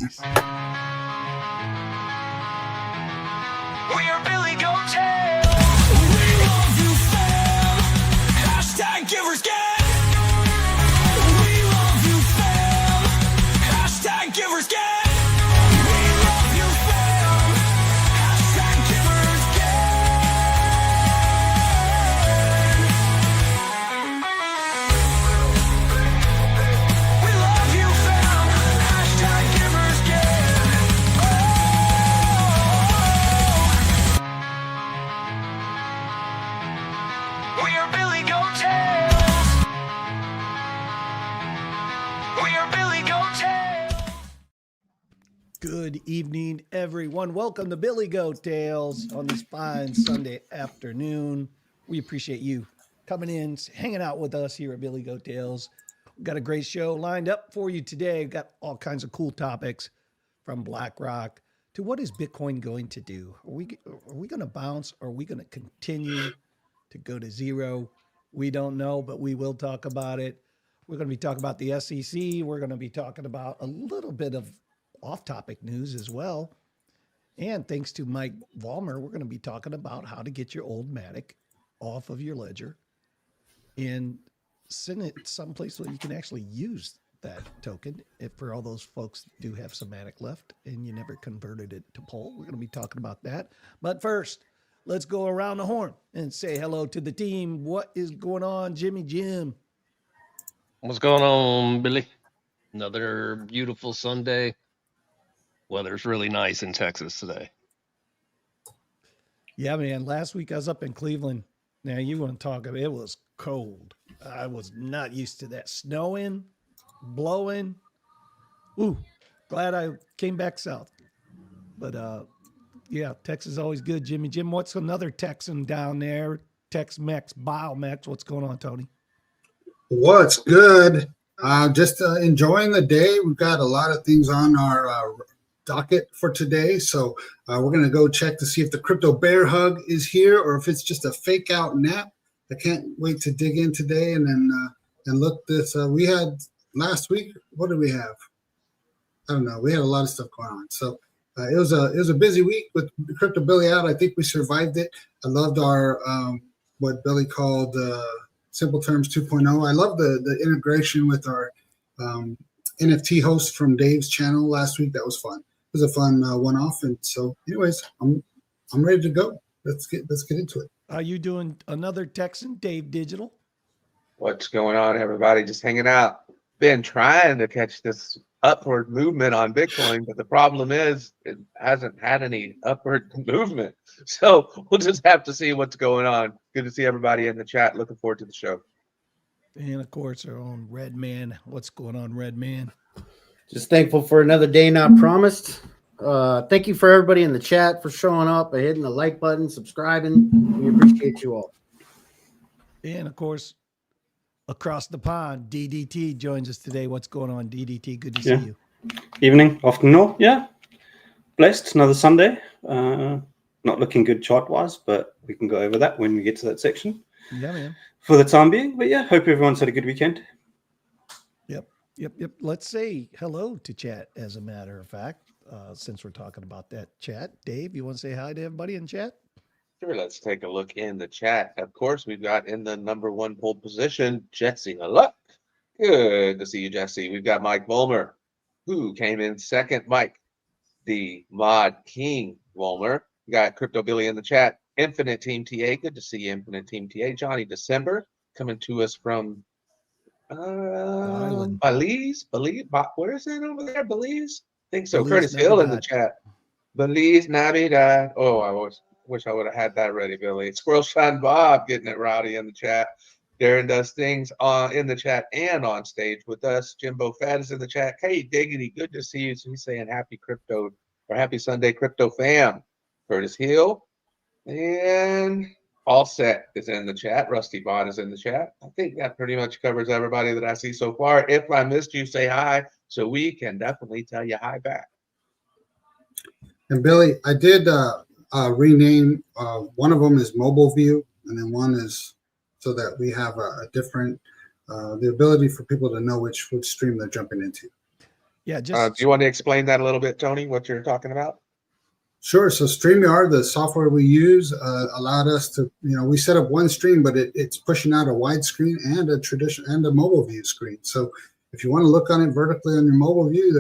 business. We are Billy Goat Tales. We love you, fam. Hashtag givers get. We love you, fam. Hashtag givers get. We love you, fam. Hashtag givers get. We love you, fam. Hashtag givers get. We are Billy Goat Tales. We are Billy Goat Tales. Good evening, everyone. Welcome to Billy Goat Tales on this fine Sunday afternoon. We appreciate you coming in, hanging out with us here at Billy Goat Tales. We've got a great show lined up for you today. We've got all kinds of cool topics from BlackRock to what is Bitcoin going to do? Are we going to bounce? Or are we going to continue to go to zero? We don't know, but we will talk about it. We're going to be talking about the SEC. We're going to be talking about a little bit of off-topic news as well. And thanks to Mike Vollmer, we're going to be talking about how to get your old Matic off of your ledger and send it someplace where you can actually use that token. If for all those folks do have some Matic left and you never converted it to Pol, we're going to be talking about that. But first, let's go around the horn and say hello to the team. What is going on, Jimmy Jim? What's going on, Billy? Another beautiful Sunday. Weather's really nice in Texas today. Yeah, man. Last week I was up in Cleveland. Now you want to talk about it was cold. I was not used to that. Snowing, blowing. Ooh, glad I came back south. But yeah, Texas is always good, Jimmy. Jim, what's another Texan down there? Tex-Mex, Biomex. What's going on, Tony? What's good? Just enjoying the day. We've got a lot of things on our docket for today. So we're going to go check to see if the crypto bear hug is here or if it's just a fake out nap. I can't wait to dig in today and then and look this. We had last week. What did we have? I don't know. We had a lot of stuff going on. So it was a busy week with Cryptobilly out. I think we survived it. I loved our what Billy called Simple Terms 2.0. I love the integration with our NFT host from Dave's channel last week. That was fun. It was a fun one-off. And so, anyways, I'm ready to go. Let's get into it. Are you doing another Texan, Dave Digital? What's going on, everybody? Just hanging out. Been trying to catch this upward movement on Bitcoin, but the problem is it hasn't had any upward movement. So we'll just have to see what's going on. Good to see everybody in the chat. Looking forward to the show. And of course, our own Red Man. What's going on, Red Man? Just thankful for another day not promised. Thank you for everybody in the chat for showing up and hitting the like button, subscribing. We appreciate you all. And of course, across the pond, DDT joins us today. What's going on, DDT? Good to see you. Evening, afternoon. Yeah, blessed. Another Sunday. Not looking good chart-wise, but we can go over that when we get to that section. Yeah, man. For the time being, but yeah, hope everyone's had a good weekend. Yep. Let's say hello to chat, as a matter of fact, since we're talking about that chat. Dave, you want to say hi to everybody in chat? Sure, let's take a look in the chat. Of course, we've got in the number one pole position, Jesse Luck. Good to see you, Jesse. We've got Mike Vollmer, who came in second. Mike, the Mod King Vollmer. We got Cryptobilly in the chat. Infinite Team TA. Good to see you, Infinite Team TA. Johnny December coming to us from Belize. Where is that over there? Belize? I think so. Belize, Curtis Hill in the Navidad. chat. Belize, Navidad. Oh, I wish I would have had that ready, Billy. Squirrel Shine Bob getting it rowdy in the chat. Darren does things in the chat and on stage with us. Jimbo Fat is in the chat. Hey, Diggity, good to see you. So he's saying happy crypto or happy Sunday, crypto fam. Curtis Hill and All Set is in the chat. Rusty Bot is in the chat. I think that pretty much covers everybody that I see so far. If I missed you, say hi so we can definitely tell you hi back. And Billy, I did rename one of them is Mobile View, and then one is so that we have a different the ability for people to know which stream they're jumping into. Yeah, Do just you want to explain that a little bit, Tony, what you're talking about? Sure. So StreamYard, the software we use, allowed us to, we set up one stream, but it's pushing out a widescreen and a tradition and a mobile view screen. So if you want to look on it vertically on your mobile view,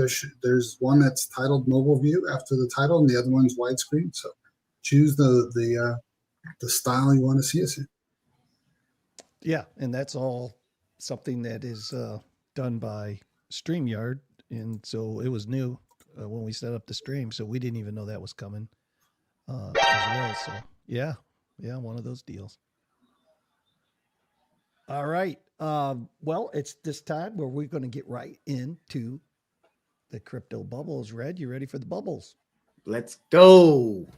there's one that's titled mobile view after the title, and the other one's widescreen. So choose the style you want to see us in. yeah, and that's all something that is done by StreamYard, and so it was new when we set up the stream, so we didn't even know that was coming as well. So yeah, one of those deals. All right. Well, it's this time where we're going to get right into the crypto bubbles. Red, you ready for the bubbles? Let's go.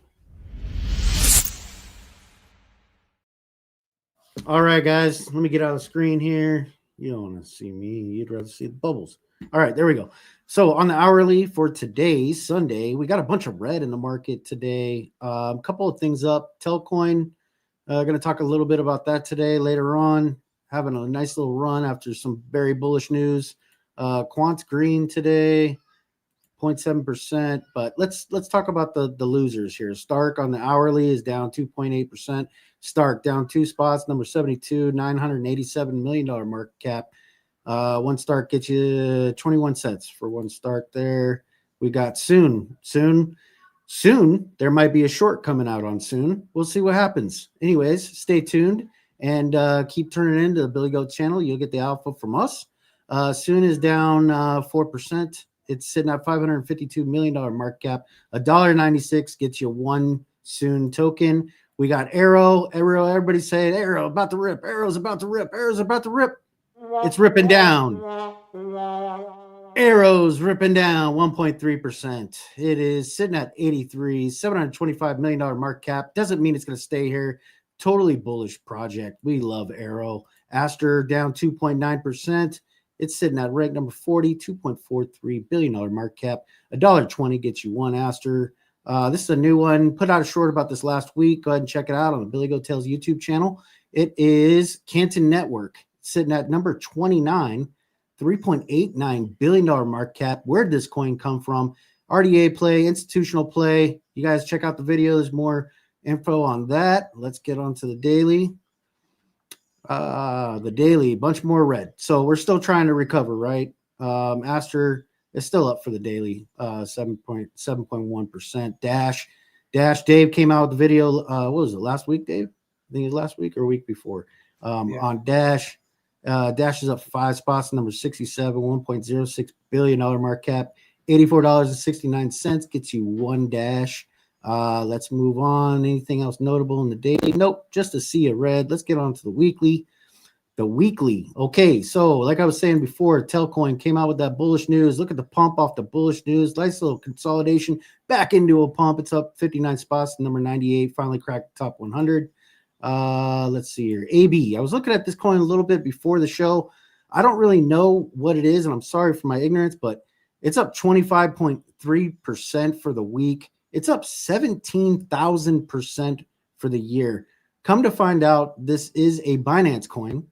All right, guys. Let me get out of the screen here. You don't want to see me. You'd rather see the bubbles. All right, there we go. So on the hourly for today, Sunday, we got a bunch of red in the market today. A couple of things up. Telcoin, going to talk a little bit about that today later on. Having a nice little run after some very bullish news. Quant's green today, 0.7%. But let's talk about the losers here. Stark on the hourly is down 2.8%. Stark down 2 spots, number 72, $987 million market cap. One Stark gets you 21 cents for one Stark there. We got Soon. There might be a short coming out on Soon. We'll see what happens. Anyways, stay tuned and keep turning into the Billy Goat channel. You'll get the alpha from us. Soon is down 4%. It's sitting at $552 million market cap. $1.96 gets you one Soon token. We got Arrow. Everybody's saying Arrow about to rip. Arrow's about to rip. Arrow's about to rip. It's ripping down. Arrow's ripping down 1.3%. It is sitting at 83, $725 million market cap. Doesn't mean it's going to stay here. Totally bullish project. We love Arrow. Aster down 2.9%. It's sitting at rank number 40, $2.43 billion market cap. $1.20 gets you one Aster. This is a new one. Put out a short about this last week. Go ahead and check it out on the Billy Goat Tales YouTube channel. It is Canton Network. It's sitting at number 29, $3.89 billion market cap. Where did this coin come from? RDA play, institutional play. You guys check out the video. There's more info on that. Let's get on to the daily. The daily, bunch more red. So we're still trying to recover, right? Aster is still up for the daily, 7.1%. Dash, Dave came out with the video. What was it, last week, Dave? I think it was last week or week before. On Dash. Dash is up 5 spots, number 67, $1.06 billion market cap. $84.69 gets you one Dash. Let's move on. Anything else notable in the daily? Nope, just a sea of red. Let's get on to the weekly. The weekly. Okay, so like I was saying before, Telcoin came out with that bullish news. Look at the pump off the bullish news. Nice little consolidation back into a pump. It's up 59 spots. Number 98 finally cracked the top 100. Let's see here. AB. I was looking at this coin a little bit before the show. I don't really know what it is, and I'm sorry for my ignorance, but it's up 25.3% for the week. It's up 17,000% for the year. Come to find out, this is a Binance coin.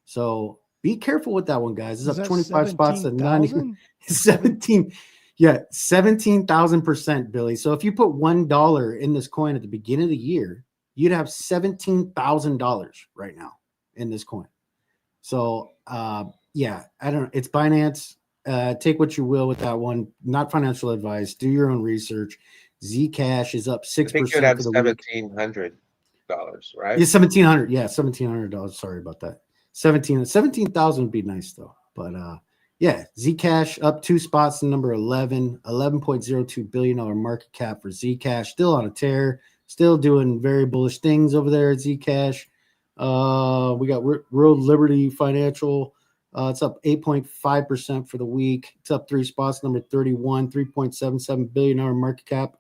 So be careful with that one, guys. It's up 25 spots to 90. 17. Yeah, 17,000%, Billy. So if you put $1 in this coin at the beginning of the year, you'd have $17,000 right now in this coin. So yeah, I don't know. It's Binance. Take what you will with that one. Not financial advice. Do your own research. Zcash is up 6%. I think you'd have for the week. $1,700, right? Yeah, $1,700. Yeah, $1,700. Sorry about that. 17,000 would be nice though. But yeah, Zcash up 2 spots to number 11, $11.02 billion market cap for Zcash. Still on a tear, still doing very bullish things over there at Zcash. We got World Liberty Financial. It's up 8.5% for the week. It's up 3 spots, number 31, $3.77 billion market cap.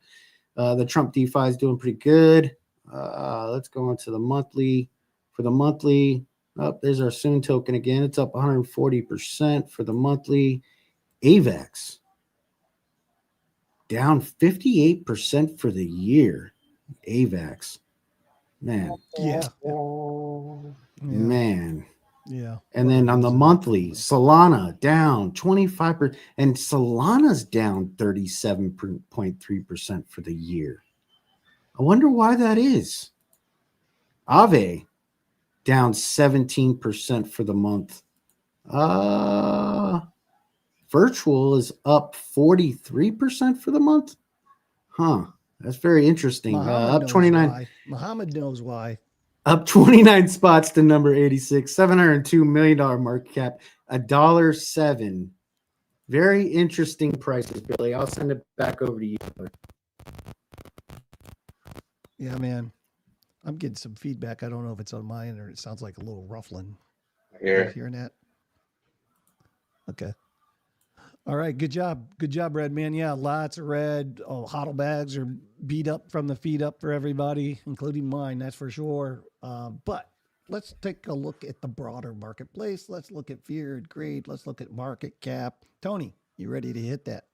The Trump DeFi is doing pretty good. Let's go on to the monthly. For the monthly, there's our Soon token again. It's up 140% for the monthly. AVAX down 58% for the year. AVAX, man, Yeah. man. Yeah. And then on the monthly, Solana down 25%, and Solana's down 37.3% for the year. I wonder why that is. Aave down 17% for the month. Virtual is up 43% for the month. Huh. That's very interesting. Up 29. Why. Muhammad knows why. Up 29 spots to number 86, $702 million market cap, $1.07. Very interesting prices, Billy. I'll send it back over to you. Yeah, man. I'm getting some feedback. I don't know if it's on my end or it sounds like a little ruffling. Here. You hearing that? Okay. All right. Good job. Good job, Red Man. Yeah, lots of red. Oh, hodl bags are beat up from the feet up for everybody, including mine. That's for sure. But let's take a look at the broader marketplace. Let's look at fear and greed. Let's look at market cap. Tony, you ready to hit that?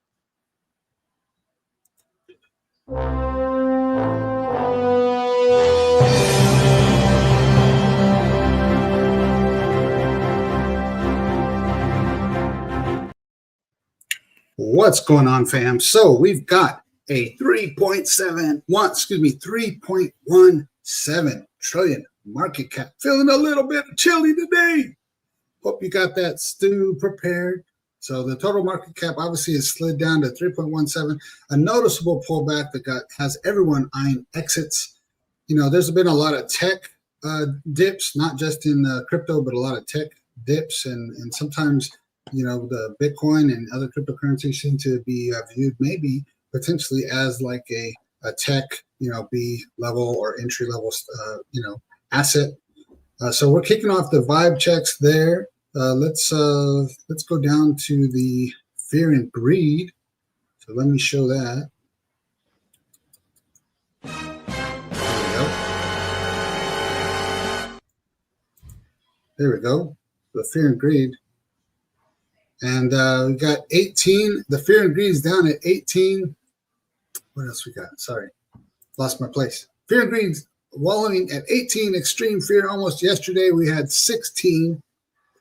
What's going on, fam? So we've got a 3.17 trillion market cap. Feeling a little bit chilly today. Hope you got that stew prepared. So the total market cap obviously has slid down to 3.17, a noticeable pullback that has everyone eyeing exits. You know, there's been a lot of tech dips, not just in crypto, but a lot of tech dips, and sometimes, you know, the Bitcoin and other cryptocurrencies seem to be viewed maybe potentially as like a tech, you know, B level or entry level, you know, asset. So we're kicking off the vibe checks there. Let's go down to the fear and greed. So let me show that. There we go. The fear and greed. And we got 18. The fear and greed is down at 18. What else we got? Sorry. Lost my place. Fear and greed wallowing at 18. Extreme fear. Almost yesterday we had 16.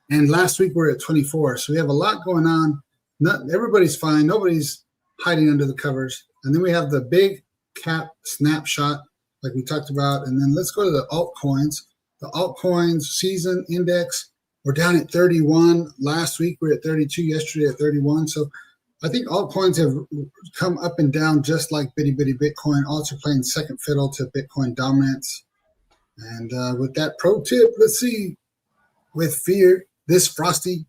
And last week we're at 24. So we have a lot going on. Not everybody's fine. Nobody's hiding under the covers. And then we have the big cap snapshot like we talked about. And then let's go to the altcoins. The altcoins season index. We're down at 31. Last week we were at 32. Yesterday at 31. So I think altcoins have come up and down just like bitty Bitcoin. Also playing second fiddle to Bitcoin dominance. And with that pro tip, let's see. With fear, this frosty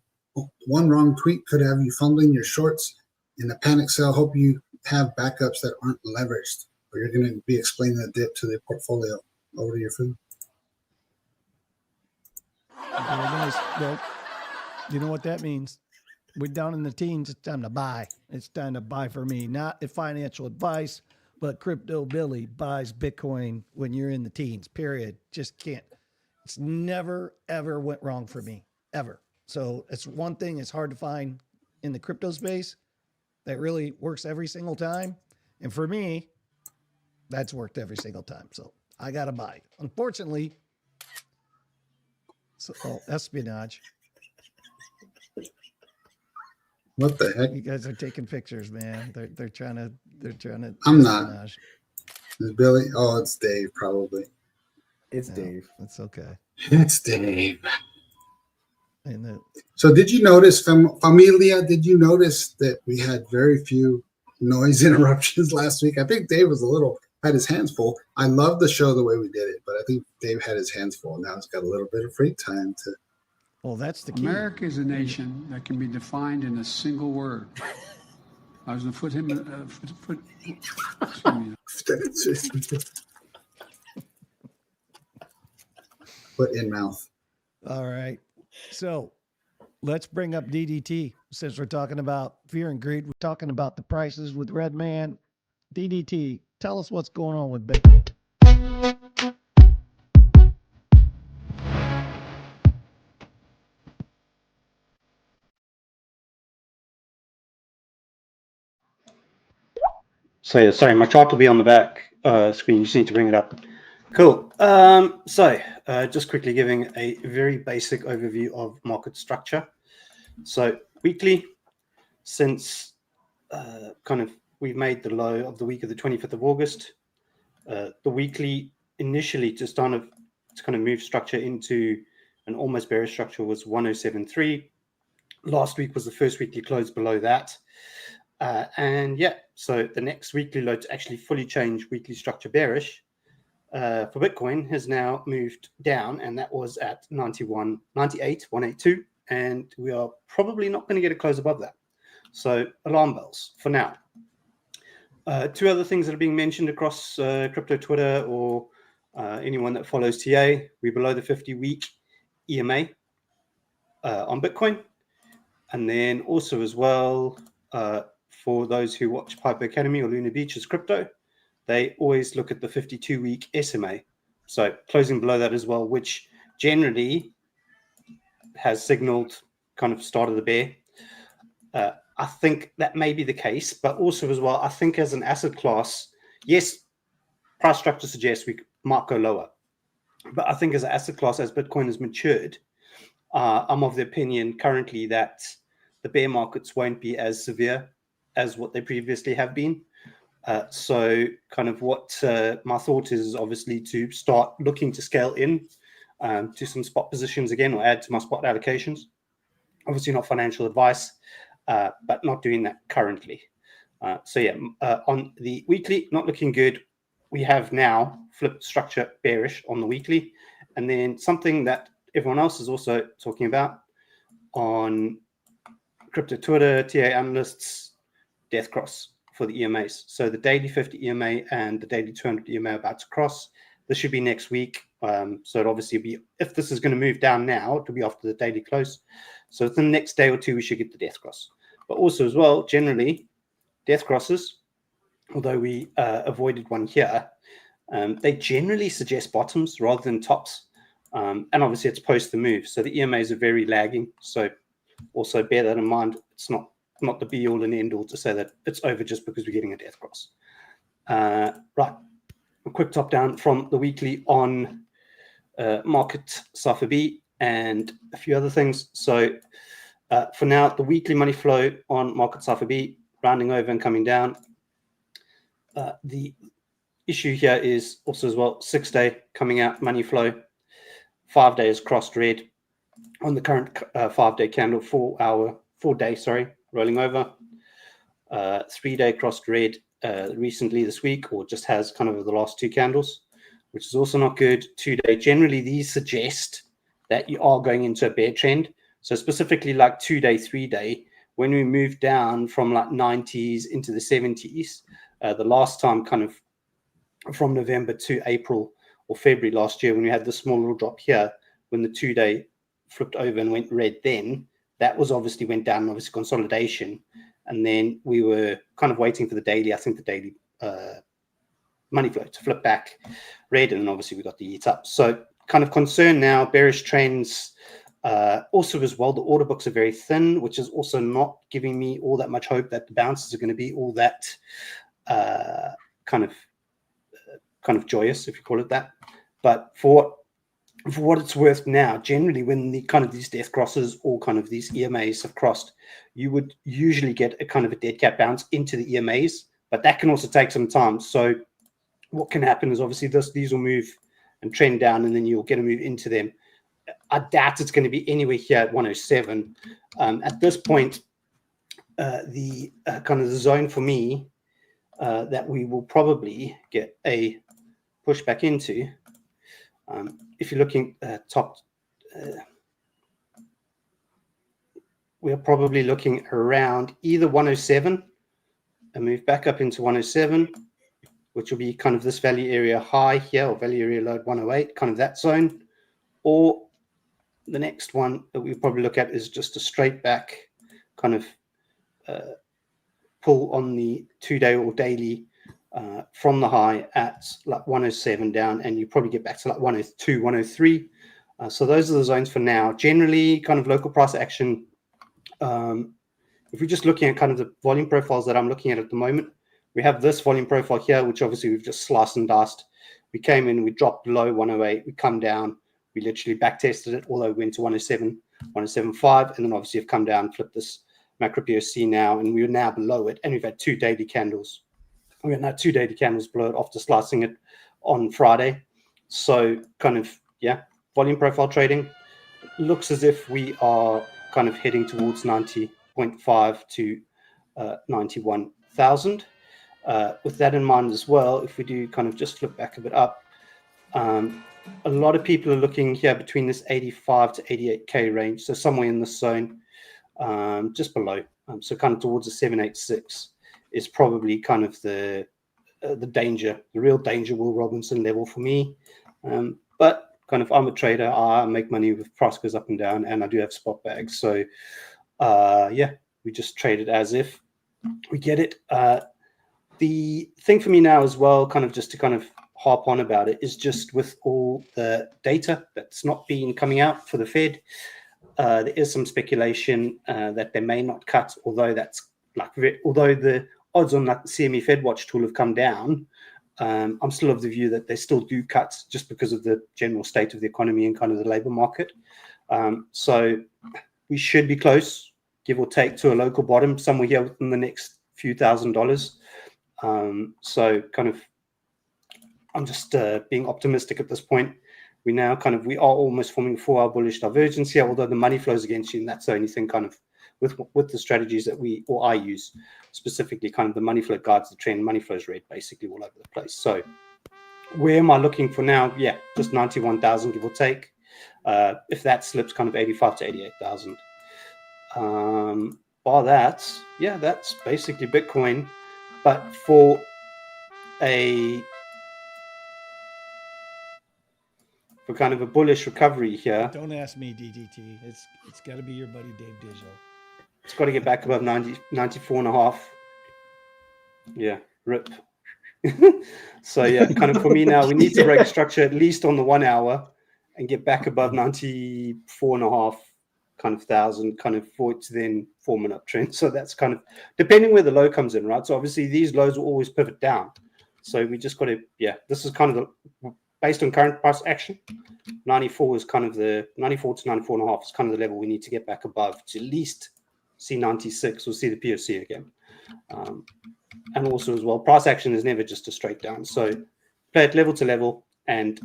one wrong tweet could have you fumbling your shorts in a panic sell. Hope you have backups that aren't leveraged, or you're going to be explaining the dip to the portfolio. Over to your food. Very nice. Well, you know what that means. We're down in the teens. It's time to buy. It's time to buy for me. Not a financial advice, but Cryptobilly buys Bitcoin when you're in the teens, period. Just can't. It's never, ever went wrong for me, ever. So it's one thing it's hard to find in the crypto space that really works every single time. And for me, that's worked every single time. So I got to buy. Unfortunately, so espionage. What the heck? You guys are taking pictures, man. They're trying to. I'm not. espionage. Is Billy? Oh, it's Dave, probably. It's No, Dave. That's okay. It's Dave. And So did you notice, Familia, did you notice that we had very few noise interruptions last week? I think Dave was had his hands full. I love the show the way we did it, but I think Dave had his hands full. Now he's got a little bit of free time to. well, that's the key. America is a nation that can be defined in a single word. I was going to put him excuse me. Put in mouth. All right. So let's bring up DDT since we're talking about fear and greed. We're talking about the prices with Red Man. DDT, tell us what's going on with Bitcoin. So yeah, sorry, my chart will be on the back screen. You just need to bring it up. Cool. Just quickly giving a very basic overview of market structure. So weekly, since we've made the low of the week of the 25th of August, the weekly initially to kind of move structure into an almost bearish structure was 1073. Last week was the first weekly close below that. So the next weekly low to actually fully change weekly structure bearish for Bitcoin has now moved down, and that was at 98,182, and we are probably not going to get a close above that. So alarm bells for now. Two other things that are being mentioned across crypto Twitter or anyone that follows TA. We're below the 50-week EMA on Bitcoin. And then also as well, for those who watch Piper Academy or Luna Beach's crypto, they always look at the 52-week SMA. So closing below that as well, which generally has signaled kind of start of the bear. I think that may be the case, but also as well, I think as an asset class, yes, price structure suggests we might go lower. But I think as an asset class, as Bitcoin has matured, I'm of the opinion currently that the bear markets won't be as severe as what they previously have been. So kind of what my thought is obviously to start looking to scale in to some spot positions again, or add to my spot allocations. Obviously not financial advice, but not doing that currently. On the weekly, not looking good. We have now flipped structure bearish on the weekly. And then something that everyone else is also talking about on crypto Twitter, TA analysts, death cross for the EMAs. So the daily 50 EMA and the daily 200 EMA are about to cross. This should be next week. So it obviously be, if this is going to move down now, it will be after the daily close. So within the next day or two, we should get the death cross. But also as well, generally, death crosses, although we avoided one here, they generally suggest bottoms rather than tops. And obviously it's post the move. So the EMAs are very lagging. So also bear that in mind. It's not the be all and end all to say that it's over just because we're getting a death cross. Right. A quick top down from the weekly on market Cypher B and a few other things. So for now, the weekly money flow on market Cypher B, rounding over and coming down. The issue here is also as well 6-day coming out money flow. 5 days crossed red on the current 5-day candle, 4-day, rolling over. 3-day crossed red recently this week, or just has kind of over the last 2 candles, which is also not good. 2-day, generally these suggest that you are going into a bear trend. So specifically like 2-day, 3-day, when we moved down from like 90s into the 70s, the last time kind of from November to April or February last year, when we had the small little drop here, when the 2-day flipped over and went red, then that was obviously went down, obviously consolidation. And then we were kind of waiting for the daily, I think the daily money flow to flip back red. And then obviously we got the eat up. So kind of concern now, bearish trends. Also as well, the order books are very thin, which is also not giving me all that much hope that the bounces are going to be all that kind of joyous, if you call it that. But for what it's worth now, generally when the kind of these death crosses or kind of these EMAs have crossed, you would usually get a kind of a dead cat bounce into the EMAs, but that can also take some time. So what can happen is obviously these will move and trend down, and then you'll get a move into them. I doubt it's going to be anywhere here at 107. At this point, the kind of the zone for me that we will probably get a push back into. If you're looking top, we are probably looking around either 107 and move back up into 107, which will be kind of this value area high here, or value area low 108, kind of that zone. Or the next one that we'll probably look at is just a straight back kind of pull on the 2-day or daily from the high at like 107 down, and you probably get back to like 102, 103. So those are the zones for now. Generally, kind of local price action. If we're just looking at kind of the volume profiles that I'm looking at the moment, we have this volume profile here, which obviously we've just sliced and diced We came in, we dropped below 108, we come down, we literally back tested it, although we went to 107, 107.5, and then obviously have come down, flipped this macro POC now, and we're now below it, and we've had 2 daily candles. We're now 2 daily candles below it after slicing it on Friday. So kind of, yeah, volume profile trading looks as if we are kind of heading towards 90.5 to 91,000. With that in mind as well, if we do kind of just flip back a bit up, a lot of people are looking here between this 85 to 88K range, so somewhere in this zone, just below. So kind of towards the 786 is probably kind of the danger, the real danger Will Robinson level for me. But kind of, I'm a trader. I make money with price goes up and down, and I do have spot bags. So yeah, we just trade it as if we get it. The thing for me now as well, kind of just to kind of harp on about it, is just with all the data that's not been coming out for the Fed, there is some speculation that they may not cut, although that's like, although the odds on that CME Fed Watch tool have come down, I'm still of the view that they still do cut just because of the general state of the economy and kind of the labor market. So we should be close, give or take, to a local bottom somewhere here within the next few $1,000s. So kind of, I'm just being optimistic at this point. We are almost forming a 4-hour bullish divergence here, although the money flows against you, and that's the only thing kind of with the strategies that I use specifically, kind of the money flow guides the trend. Money flows red basically all over the place. So where am I looking for now? Yeah, just 91,000 give or take. If that slips, kind of 85 to 88,000. Bar that, yeah, that's basically Bitcoin. But for kind of a bullish recovery here, Don't ask me, DDT. It's got to be your buddy Dave Digital. it's got to get back above 94.5. Yeah, rip. So yeah, kind of for me now, we need to break structure at least on the 1 hour and get back above 94.5 kind of thousand, kind of for it to then form an uptrend. So that's kind of depending where the low comes in, right? So obviously these lows will always pivot down. So we just got to, yeah, this is kind of based on current price action. 94 is kind of the 94 to 94.5 is kind of the level we need to get back above to at least see 96 or see the POC again. And also as well, price action is never just a straight down. So play it level to level, and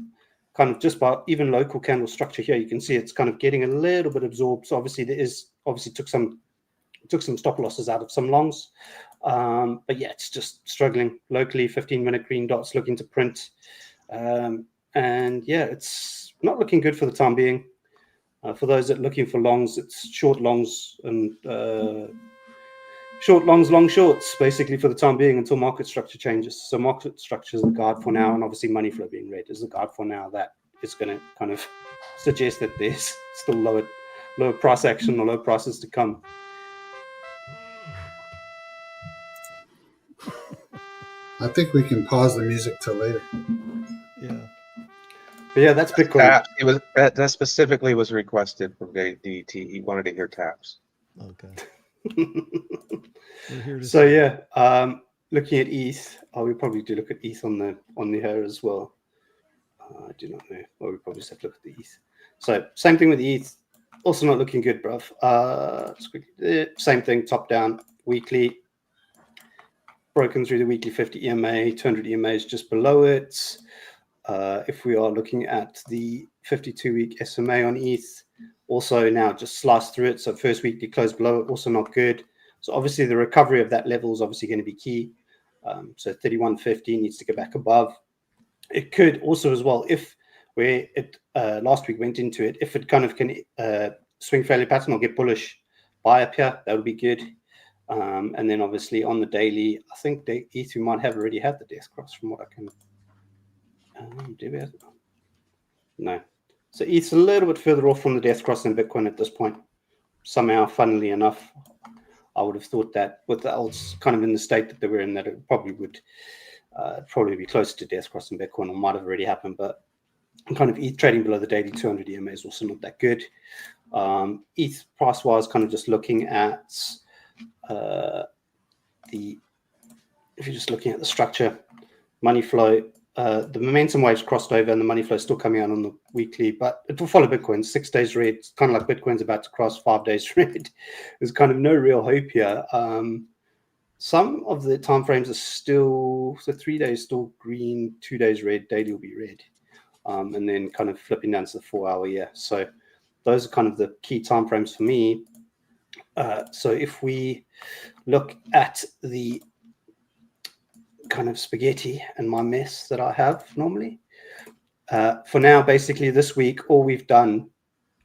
kind of just by even local candle structure here, you can see it's kind of getting a little bit absorbed. So obviously took some stop losses out of some longs. But yeah, it's just struggling locally. 15-minute green dots looking to print. And yeah, it's not looking good for the time being. For those that are looking for longs, it's short longs and short longs, long shorts, basically for the time being until market structure changes. So market structure is the guide for now, and obviously money flow being red is the guide for now. That is going to kind of suggest that there's still lower price action or low prices to come. I think we can pause the music till later. Yeah. But yeah, that's Bitcoin. It was that specifically was requested from DT. He wanted to hear taps. Okay. We're here to So see. yeah, looking at ETH, we probably do look at ETH on the here as well. I do not know. Well, we probably just have to look at the ETH. So same thing with ETH, also not looking good, bruv. Same thing, top down, weekly, broken through the weekly 50 EMA, 200 EMA is just below it. If we are looking at the 52-week SMA on ETH, also now just sliced through it. So first weekly close below it, also not good. So obviously the recovery of that level is obviously going to be key. So 31.50 needs to go back above. It could also as well, if where it last week went into it, if it kind of can swing failure pattern or get bullish buy up here, that would be good. And then obviously on the daily, I think the ETH we might have already had the death cross from what I can. Do we have? No. So ETH's a little bit further off from the death cross than Bitcoin at this point. Somehow, funnily enough, I would have thought that with the alts kind of in the state that they were in, that it probably would be closer to death cross than Bitcoin, or might have already happened. But kind of ETH trading below the daily 200 EMA is also not that good. ETH price-wise, kind of just looking at if you're just looking at the structure, money flow, the momentum waves crossed over and the money flow is still coming out on the weekly, but it will follow Bitcoin. 6 days red, it's kind of like Bitcoin's about to cross 5 days red. There's kind of no real hope here. Some of the time frames are still, so 3 days still green, 2 days red, daily will be red, and then kind of flipping down to the 4 hour. Yeah, so those are kind of the key time frames for me. So if we look at the kind of spaghetti and my mess that I have normally, for now, basically this week, all we've done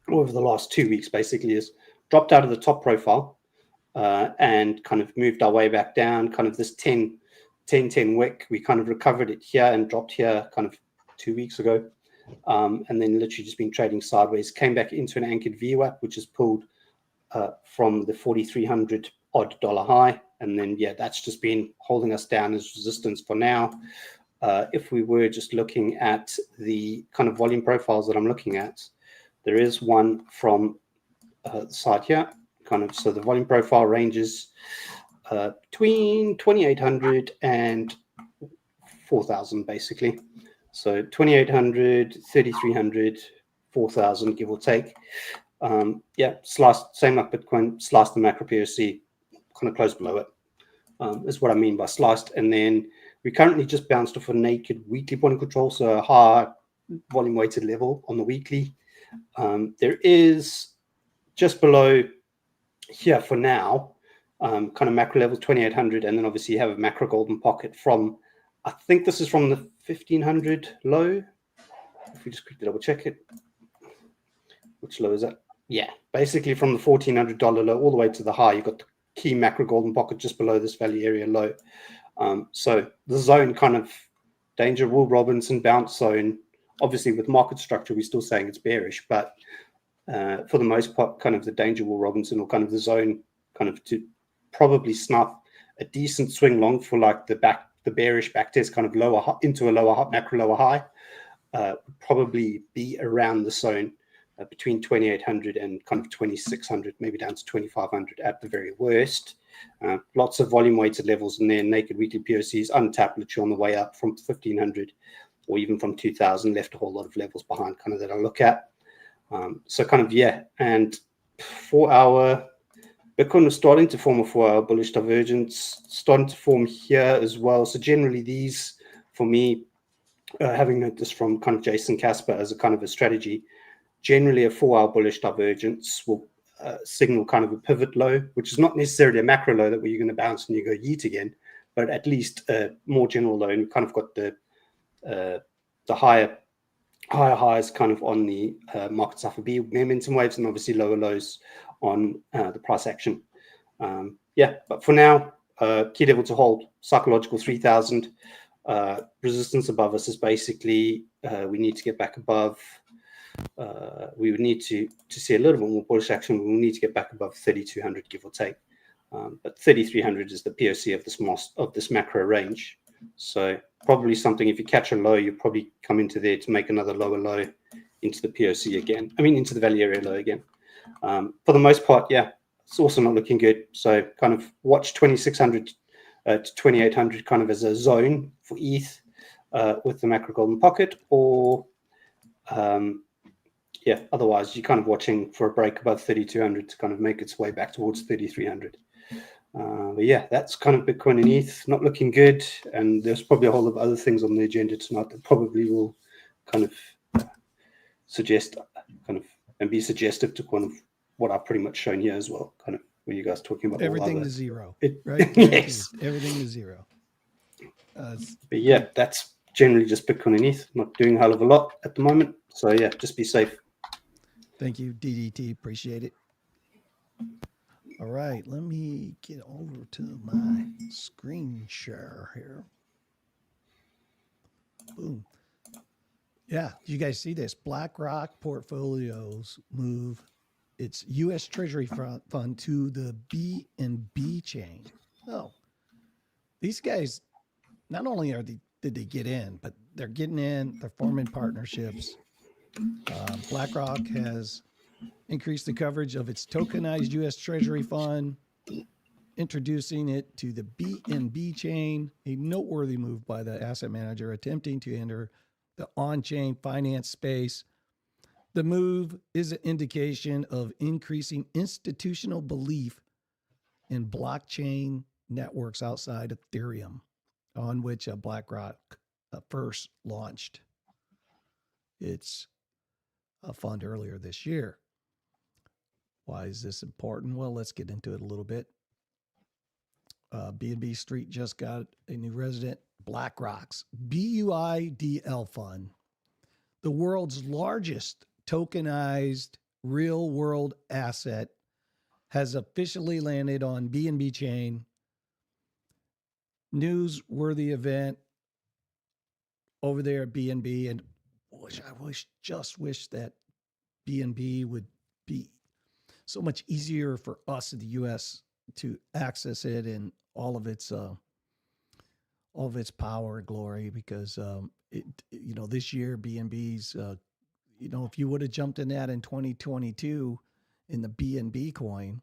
over the last 2 weeks basically is dropped out of the top profile and kind of moved our way back down, kind of this 10 wick. We kind of recovered it here and dropped here kind of 2 weeks ago, and then literally just been trading sideways, came back into an anchored VWAP, which is pulled from the $4,300 odd high, and then yeah, that's just been holding us down as resistance for now. If we were just looking at the kind of volume profiles that I'm looking at, there is one from the side here, kind of, so the volume profile ranges between 2,800 and 4,000 basically. So 2,800, 3,300, 4,000, give or take. Yeah, sliced, same like Bitcoin, sliced the macro POC, kind of close below it, is what I mean by sliced. And then we currently just bounced off a naked weekly point of control, so a high volume weighted level on the weekly. There is just below here for now, kind of macro level 2,800, and then obviously you have a macro golden pocket from, I think this is from the 1,500 low. If we just quickly double check it, which low is that? Yeah, basically from the $1,400 low all the way to the high, you've got the key macro golden pocket just below this value area low. So the zone kind of danger Will Robinson bounce zone. Obviously with market structure, we're still saying it's bearish, but for the most part, kind of the danger Will Robinson or kind of the zone kind of to probably snuff a decent swing long for like the bearish backtest kind of lower into a lower macro lower high, would probably be around the zone between 2,800 and kind of 2,600, maybe down to 2,500 at the very worst. Lots of volume weighted levels in there. Naked weekly POCs untapped literally on the way up from 1,500 or even from 2,000, left a whole lot of levels behind kind of that I look at. So kind of, yeah, and 4 hour Bitcoin was starting to form a 4 hour bullish divergence, starting to form here as well. So generally these, for me, having noted this from kind of Jason Casper as a kind of a strategy, generally a 4 hour bullish divergence will signal kind of a pivot low, which is not necessarily a macro low that where you're going to bounce and you go yeet again, but at least a more general low. And we've kind of got the higher highs kind of on the market Alpha B momentum waves, and obviously lower lows on the price action. Yeah, but for now, key level to hold, psychological 3,000. Resistance above us is basically we need to get back above. We would need to see a little bit more bullish action. We will need to get back above 3,200, give or take. But 3,300 is the POC of this macro range. So probably something, if you catch a low, you probably come into there to make another lower low into the POC again. I mean, into the value area low again. For the most part, yeah, it's also not looking good. So kind of watch 2,600 to 2,800 kind of as a zone for ETH with the macro golden pocket, or yeah, otherwise you're kind of watching for a break above 3,200 to kind of make its way back towards 3,300. But yeah, that's kind of Bitcoin and ETH not looking good, and there's probably a whole lot of other things on the agenda tonight that probably will kind of suggest kind of and be suggestive to kind of what I've pretty much shown here as well, kind of when you guys talking about Everything to zero, right? Yes, Everything to zero. but yeah, that's generally just Bitcoin and ETH, not doing a hell of a lot at the moment. So yeah, just be safe. Thank you, DDT. Appreciate it. All right, let me get over to my screen share here. Boom. Yeah, you guys see this? BlackRock portfolios move its U.S. Treasury fund to the BNB chain. Oh, these guys, not only did they get in, but they're getting in, they're forming partnerships. BlackRock has increased the coverage of its tokenized U.S. Treasury fund. introducing it to the BNB chain, a noteworthy move by the asset manager attempting to enter the on-chain finance space. The move is an indication of increasing institutional belief in blockchain networks outside Ethereum, on which BlackRock first launched its fund earlier this year. Why is this important? Well, let's get into it a little bit. BNB Street just got a new resident, BlackRock's BUIDL fund, the world's largest tokenized real-world asset, has officially landed on BNB chain. Newsworthy event over there at BNB, and I just wish that BNB would be so much easier for us in the U.S. to access it and all of its power and glory, because this year BNB's if you would have jumped in that in 2022 in the BNB coin,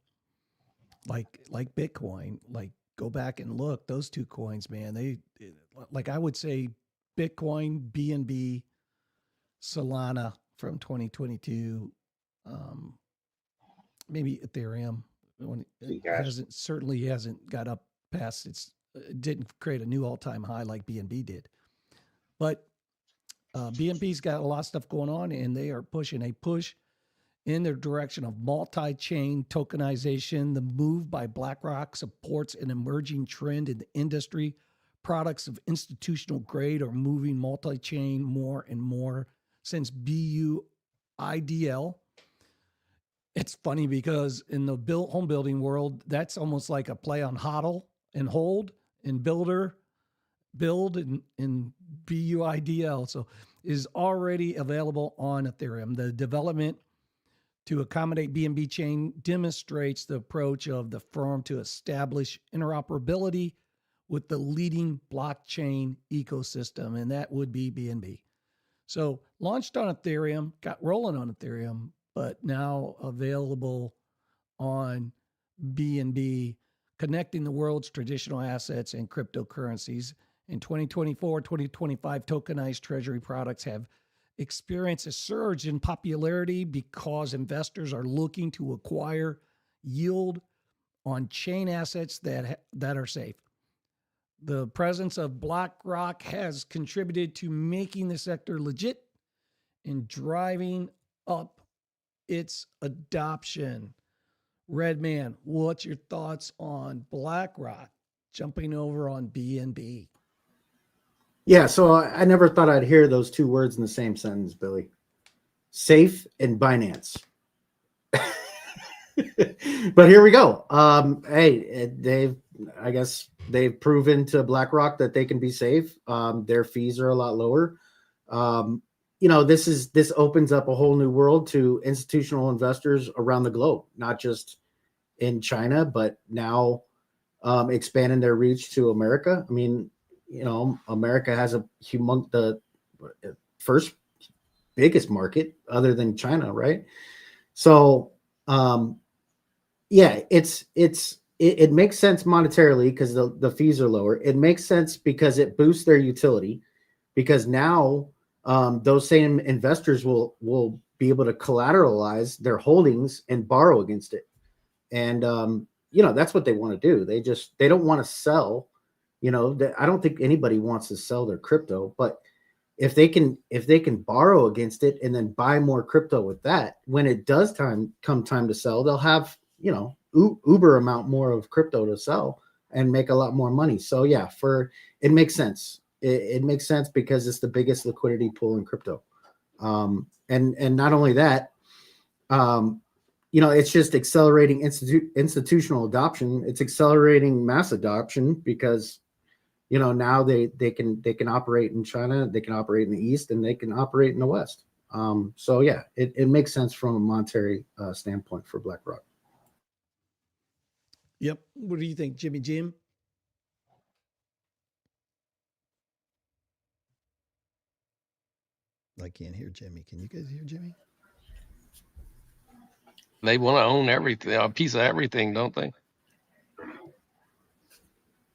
like Bitcoin, like go back and look, those two coins, man, I would say Bitcoin, BNB, Solana from 2022, maybe Ethereum when it certainly hasn't got up past it didn't create a new all-time high like BNB did. But BNB's got a lot of stuff going on, and they are pushing a push in the direction of multi-chain tokenization. The move by BlackRock supports an emerging trend in the industry. Products of institutional grade are moving multi-chain more and more since BUIDL. It's funny because in the home building world, that's almost like a play on HODL and hold and build and BUIDL. So is already available on Ethereum. The development to accommodate BNB chain demonstrates the approach of the firm to establish interoperability with the leading blockchain ecosystem, and that would be BNB. So launched on Ethereum, got rolling on Ethereum, but now available on BNB, connecting the world's traditional assets and cryptocurrencies. In 2024, 2025, tokenized treasury products have experienced a surge in popularity because investors are looking to acquire yield on chain assets that are safe. The presence of BlackRock has contributed to making the sector legit and driving up its adoption. Redman, what's your thoughts on BlackRock jumping over on BNB? Yeah, so I never thought I'd hear those two words in the same sentence, Billy. Safe and Binance. But here we go. I guess they've proven to BlackRock that they can be safe. Their fees are a lot lower. This opens up a whole new world to institutional investors around the globe, not just in China, but now expanding their reach to America. I mean, America has the first biggest market other than China, right? So, it makes sense monetarily because the fees are lower. It makes sense because it boosts their utility, because now those same investors will be able to collateralize their holdings and borrow against it. And, that's what they want to do. They don't want to sell. I don't think anybody wants to sell their crypto, but if they can borrow against it and then buy more crypto with that, when it does come time to sell, they'll have, uber amount more of crypto to sell and make a lot more money. So yeah, it makes sense. It makes sense because it's the biggest liquidity pool in crypto. And not only that, it's just accelerating institutional adoption. It's accelerating mass adoption because, now they can operate in China, they can operate in the East, and they can operate in the West. So yeah, it makes sense from a monetary standpoint for BlackRock. Yep. What do you think, Jimmy Jim? I can't hear Jimmy. Can you guys hear Jimmy? They want to own everything, a piece of everything, don't they?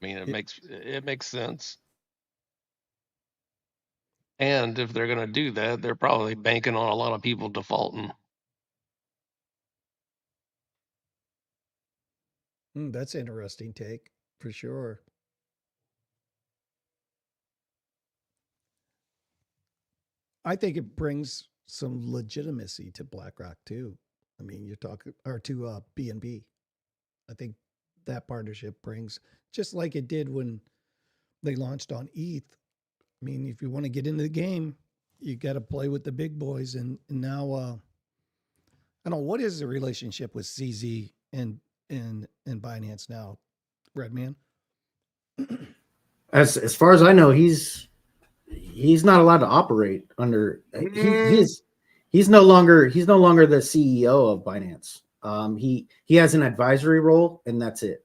mean, It- it makes sense. And if they're going to do that, they're probably banking on a lot of people defaulting. That's an interesting take for sure. I think it brings some legitimacy to BlackRock too. I mean, you're talking or to BNB. I think that partnership brings just like it did when they launched on ETH. I mean, if you want to get into the game, you got to play with the big boys. And now, I don't know what is the relationship with CZ and Binance now, Redman. As far as I know, he's not allowed to operate under. He's no longer the CEO of Binance. He has an advisory role, and that's it.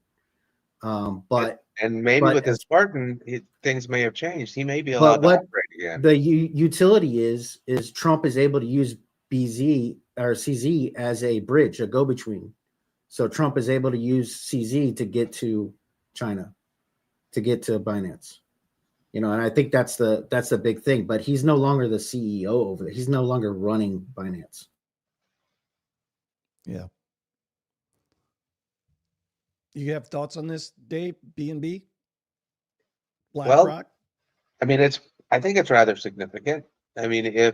But And maybe but with his as- pardon, things may have changed. He may be allowed but to what operate again. the utility is Trump is able to use BZ or CZ as a bridge, a go-between. So Trump is able to use CZ to get to China, to get to Binance. And I think that's the big thing. But he's no longer the CEO over there. He's no longer running Binance. Yeah. You have thoughts on this, Dave? BNB, Well, BlackRock. I mean, I think it's rather significant. I mean,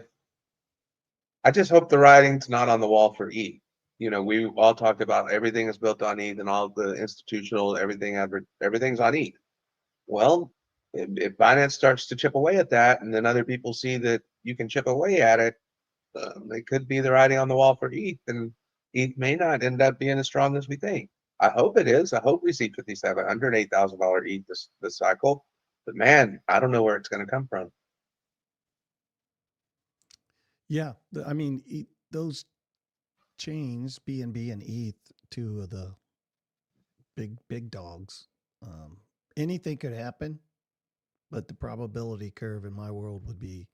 I just hope the writing's not on the wall for E. We all talked about everything is built on ETH and all the institutional, everything's on ETH. Well, if Binance starts to chip away at that, and then other people see that you can chip away at it, it could be the writing on the wall for ETH, and ETH may not end up being as strong as we think. I hope it is. I hope we see $5,700, $8,000 ETH this cycle. But man, I don't know where it's going to come from. Yeah. I mean, those chains, BNB and ETH, two of the big dogs. Anything could happen, but the probability curve in my world would be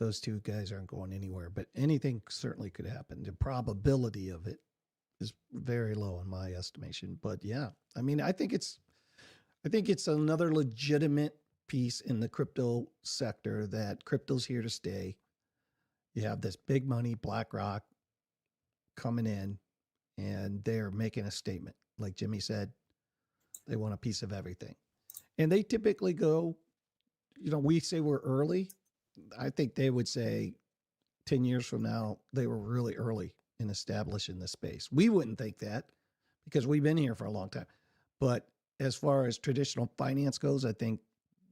those two guys aren't going anywhere. But anything certainly could happen. The probability of it is very low in my estimation. But yeah, I mean, I think it's another legitimate piece in the crypto sector that crypto's here to stay. You have this big money, BlackRock, coming in, and they're making a statement. Like Jimmy said, they want a piece of everything. And they typically go, we say we're early. I think they would say 10 years from now, they were really early in establishing this space. We wouldn't think that because we've been here for a long time. But as far as traditional finance goes, I think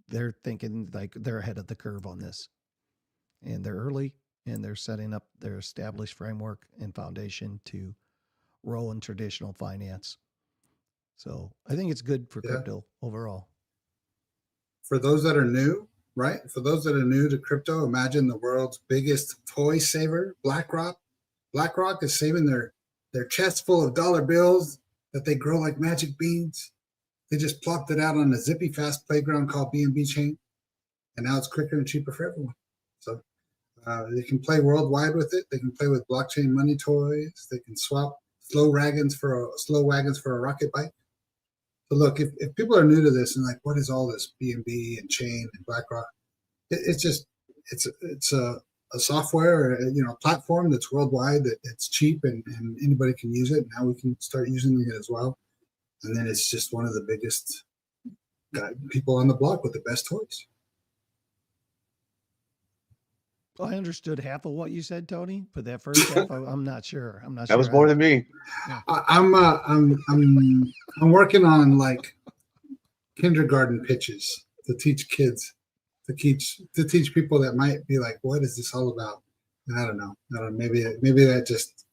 they're thinking like they're ahead of the curve on this. And they're early and they're setting up their established framework and foundation to roll in traditional finance. So I think it's good for crypto overall. For those that are new, right? For those that are new to crypto, imagine the world's biggest toy saver, BlackRock. BlackRock is saving their chest full of dollar bills that they grow like magic beans. They just plopped it out on a zippy fast playground called BNB Chain, and now it's quicker and cheaper for everyone. So they can play worldwide with it. They can play with blockchain money toys. They can swap slow wagons for a rocket bike. So look, if people are new to this and like, what is all this BNB and Chain and BlackRock? It's a software, platform that's worldwide, that it's cheap and anybody can use it. Now we can start using it as well. And then it's just one of the biggest people on the block with the best toys. I understood half of what you said, Tony, but that first half, I'm not sure. That was more than me. I'm working on like kindergarten pitches to teach kids, to teach people that might be like, what is this all about? And I don't know. Maybe that just.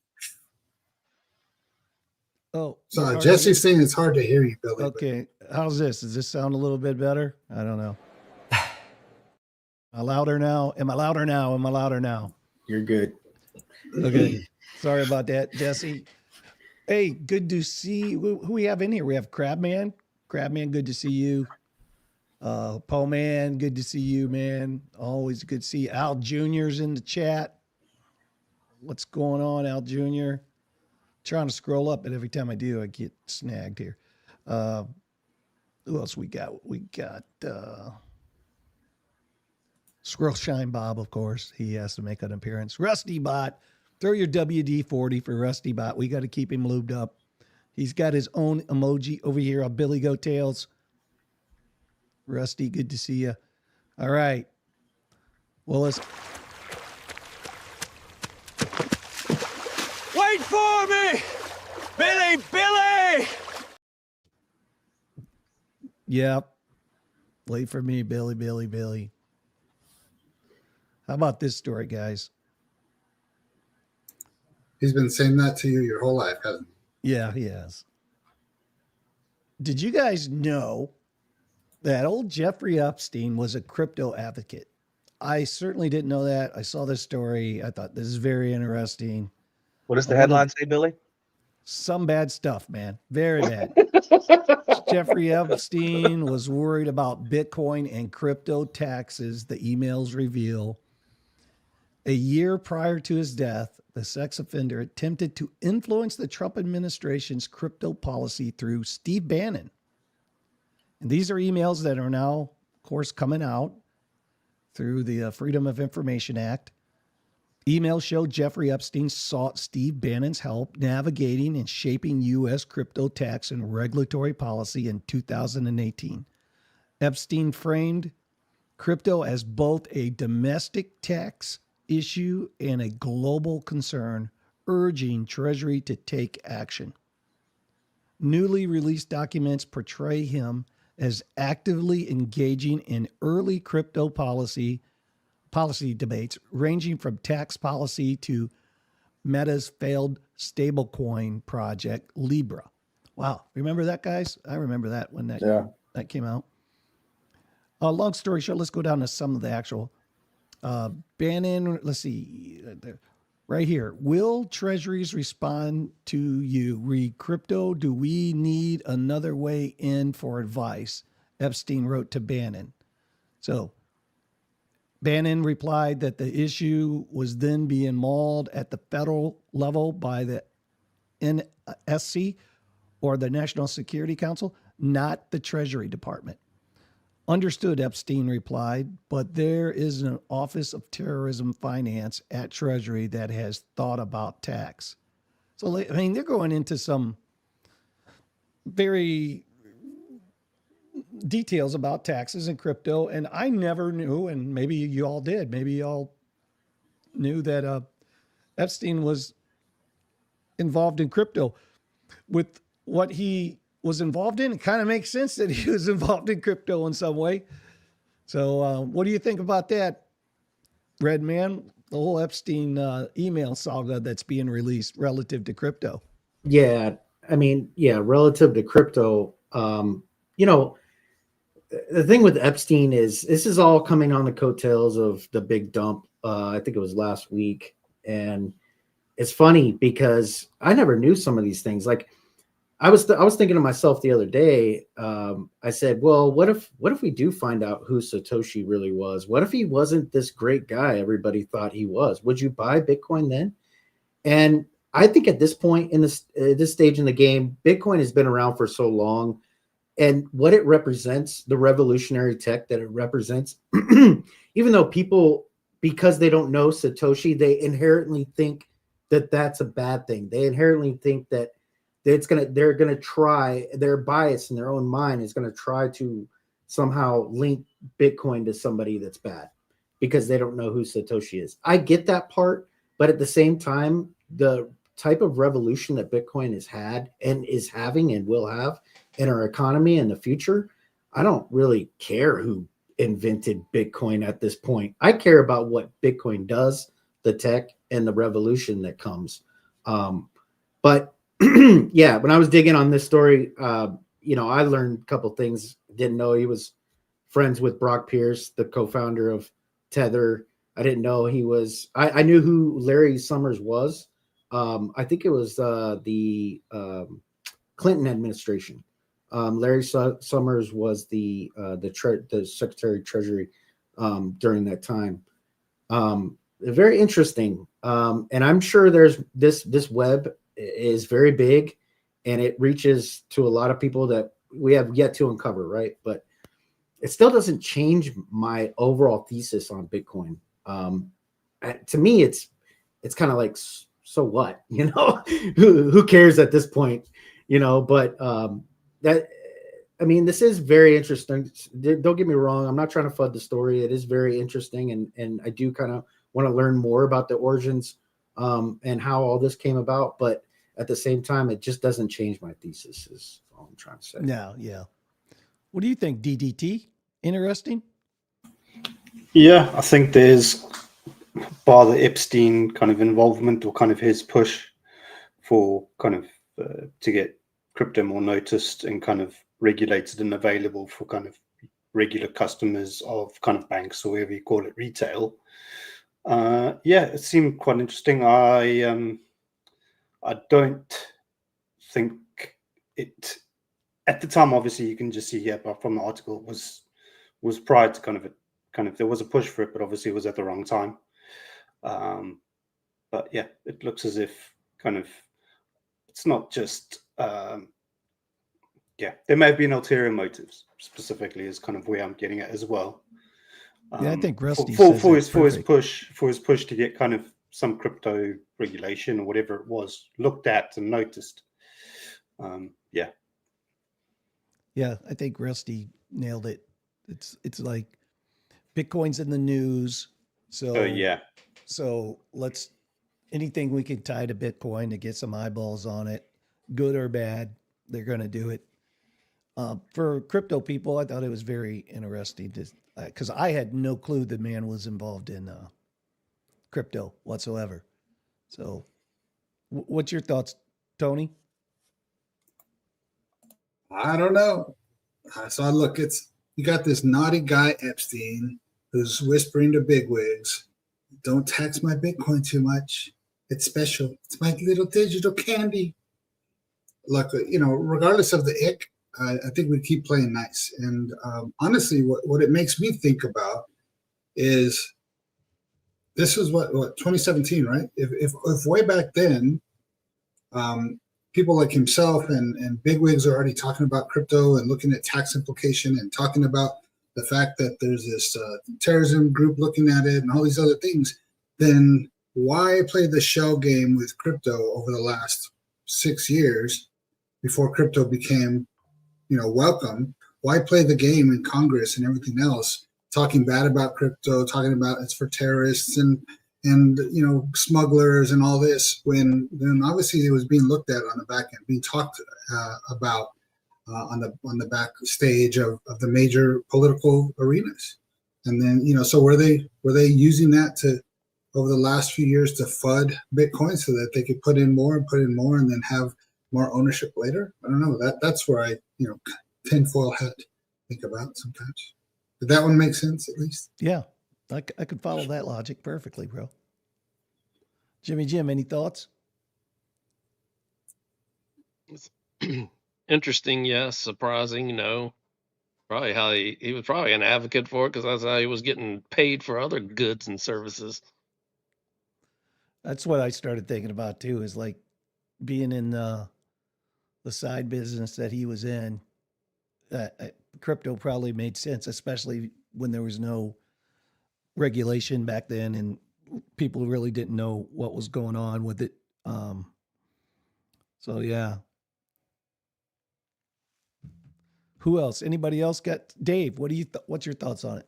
Oh, so Jesse's saying it's hard to hear you, Billy. Okay, how's this? Does this sound a little bit better? I don't know. Am I louder now? Am I louder now? You're good. Okay. Sorry about that, Jesse. Hey, good to see who we have in here. We have Crabman. Crabman, good to see you. Poe Man, good to see you, man. Always good to see you. Al Jr.'s in the chat. What's going on, Al Jr.? Trying to scroll up, but every time I do, I get snagged here. Who else we got? We got Squirrel Shine Bob, of course. He has to make an appearance. Rusty Bot. Throw your WD-40 for Rusty Bot. We got to keep him lubed up. He's got his own emoji over here on Billy Goat Tales. Rusty, good to see you. All right. Well, let's... Wait for me! Billy! Yep. Wait for me, Billy. How about this story, guys? He's been saying that to you your whole life, hasn't he? Yeah, he has. Did you guys know that old Jeffrey Epstein was a crypto advocate? I certainly didn't know that. I saw this story. I thought this is very interesting. What does the headline say, Billy? Some bad stuff, man. Very bad. Jeffrey Epstein was worried about Bitcoin and crypto taxes, the emails reveal. A year prior to his death, the sex offender attempted to influence the Trump administration's crypto policy through Steve Bannon. And these are emails that are now, of course, coming out through the Freedom of Information Act. Emails show Jeffrey Epstein sought Steve Bannon's help navigating and shaping U.S. crypto tax and regulatory policy in 2018. Epstein framed crypto as both a domestic tax issue and a global concern, urging Treasury to take action. Newly released documents portray him as actively engaging in early crypto policy debates, ranging from tax policy to Meta's failed stablecoin project, Libra. Wow. Remember that, guys? I remember that when that came out. Long story short, let's go down to some of the actual Bannon. Let's see. Right here. Will treasuries respond to you? Read crypto. Do we need another way in for advice? Epstein wrote to Bannon. So Bannon replied that the issue was then being mauled at the federal level by the NSC or the National Security Council, not the Treasury Department. Understood, Epstein replied, but there is an Office of Terrorism Finance at Treasury that has thought about tax. So, I mean, they're going into some very details about taxes and crypto, and I never knew, and maybe you all did, maybe you all knew that Epstein was involved in crypto. With what he was involved in, it kind of makes sense that he was involved in crypto in some way. So what do you think about that, Red Man? The whole Epstein email saga that's being released relative to crypto. Yeah, I mean, yeah, relative to crypto, you know, the thing with Epstein is this is all coming on the coattails of the big dump. I think it was last week. And it's funny because I never knew some of these things. Like I was thinking to myself the other day, I said, well, what if we do find out who Satoshi really was? What if he wasn't this great guy everybody thought he was? Would you buy Bitcoin then? And I think at this point in this stage in the game, Bitcoin has been around for so long. And what it represents, the revolutionary tech that it represents, even though people, because they don't know Satoshi, they inherently think that that's a bad thing. They inherently think that they're gonna try, their bias in their own mind is gonna try to somehow link Bitcoin to somebody that's bad because they don't know who Satoshi is. I get that part, but at the same time, the type of revolution that Bitcoin has had and is having and will have in our economy in the future, I don't really care who invented Bitcoin at this point. I care about what Bitcoin does, the tech, and the revolution that comes. But yeah, when I was digging on this story, you know, I learned a couple things. Didn't know he was friends with Brock Pierce, the co-founder of Tether. I didn't know he was. I knew who Larry Summers was. I think it was the Clinton administration. Larry Summers was the Secretary of Treasury during that time. Very interesting, and I'm sure there's this web is very big, and it reaches to a lot of people that we have yet to uncover, right? But it still doesn't change my overall thesis on Bitcoin. To me, it's kind of like, so what, who cares at this point, but that, I mean, this is very interesting. Don't get me wrong. I'm not trying to FUD the story. It is very interesting. And I do kind of want to learn more about the origins and how all this came about. But at the same time, it just doesn't change my thesis is all I'm trying to say. No, yeah. What do you think, DDT? Interesting? Yeah, I think there's, bar the Epstein kind of involvement or kind of his push for kind of to get crypto more noticed and kind of regulated and available for kind of regular customers of kind of banks or whatever you call it, retail. Yeah, it seemed quite interesting. I don't think it at the time. Obviously, you can just see here, but from the article was prior to kind of there was a push for it, but obviously it was at the wrong time. But yeah, it looks as if kind of it's not just yeah, there may have been ulterior motives specifically is kind of where I'm getting at as well. Yeah, I think Rusty for says his it push to get kind of some crypto regulation or whatever it was looked at and noticed. Yeah. Yeah, I think Rusty nailed it. It's like Bitcoin's in the news, so Yeah. So let's anything we can tie to Bitcoin to get some eyeballs on it, good or bad, they're going to do it. For crypto people, I thought it was very interesting because I had no clue the man was involved in crypto whatsoever. So, what's your thoughts, Tony? I don't know. So I look, you got this naughty guy Epstein who's whispering to bigwigs, "Don't tax my Bitcoin too much. It's special. It's my little digital candy." Look, regardless of the ick, I think we keep playing nice. And honestly, what it makes me think about is this is what 2017, right? If way back then, people like himself and bigwigs are already talking about crypto and looking at tax implication and talking about the fact that there's this terrorism group looking at it and all these other things, then why play the shell game with crypto over the last 6 years before crypto became, welcome? Why play the game in Congress and everything else, talking bad about crypto, talking about it's for terrorists and smugglers and all this, when then obviously it was being looked at on the back end, being talked about on the back stage of the major political arenas. And then so were they using that to over the last few years to FUD Bitcoin so that they could put in more and then have more ownership later? I don't know. That's where I tinfoil hat think about sometimes. Did that one make sense at least? Yeah, I could follow that logic perfectly, bro. Jim, any thoughts? Interesting, yes. Surprising, no. Probably how he was probably an advocate for it because that's how he was getting paid for other goods and services. That's what I started thinking about too, is like being in the side business that he was in. Crypto probably made sense, especially when there was no regulation back then and people really didn't know what was going on with it. So yeah. Who else? Anybody else got Dave? What's your thoughts on it?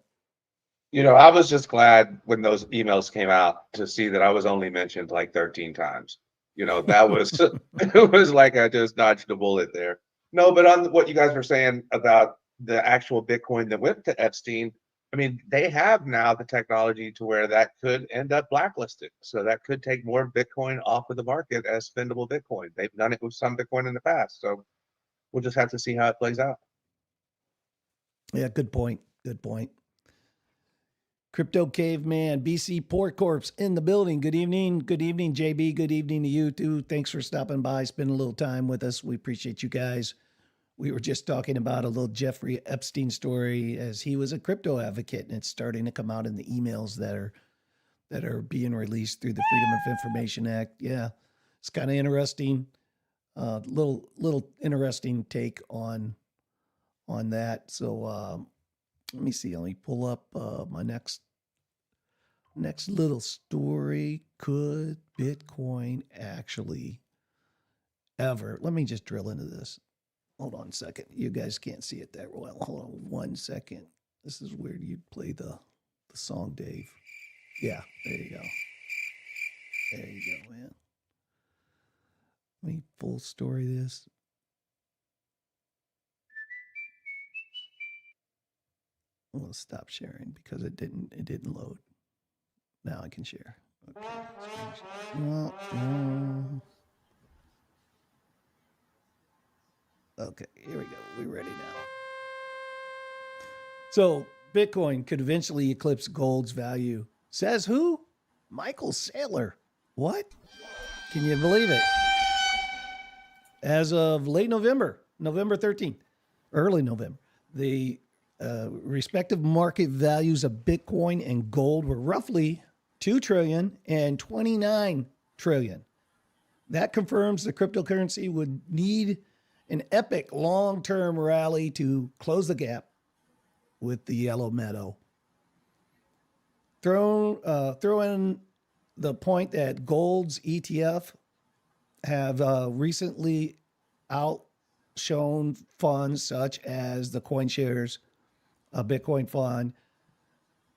I was just glad when those emails came out to see that I was only mentioned like 13 times. That was it was like I just dodged a bullet there. No, but on what you guys were saying about the actual Bitcoin that went to Epstein, I mean, they have now the technology to where that could end up blacklisted. So that could take more Bitcoin off of the market as spendable Bitcoin. They've done it with some Bitcoin in the past. So we'll just have to see how it plays out. Yeah, good point. Good point. Crypto Caveman, BC Port Corps in the building. Good evening. Good evening, JB. Good evening to you too. Thanks for stopping by, spending a little time with us. We appreciate you guys. We were just talking about a little Jeffrey Epstein story as he was a crypto advocate, and it's starting to come out in the emails that are being released through the Freedom of Information Act. Yeah, it's kind of interesting. Little interesting take on on that. So let me see. Let me pull up my next little story. Could Bitcoin actually ever? Let me just drill into this. Hold on a second. You guys can't see it that well. Hold on 1 second. This is weird. You play the song, Dave. Yeah, there you go. There you go, man. Let me full story this. I'm gonna stop sharing because it didn't load. Now I can share. Okay. Okay, here we go. We're ready now. So Bitcoin could eventually eclipse gold's value. Says who? Michale Saylor. What? Can you believe it? As of late November, November 13th, early November, the respective market values of Bitcoin and gold were roughly 2 trillion and 29 trillion. That confirms the cryptocurrency would need an epic long-term rally to close the gap with the yellow metal. Throw in the point that gold's ETF have recently outshone funds such as the CoinShares, Bitcoin Fund,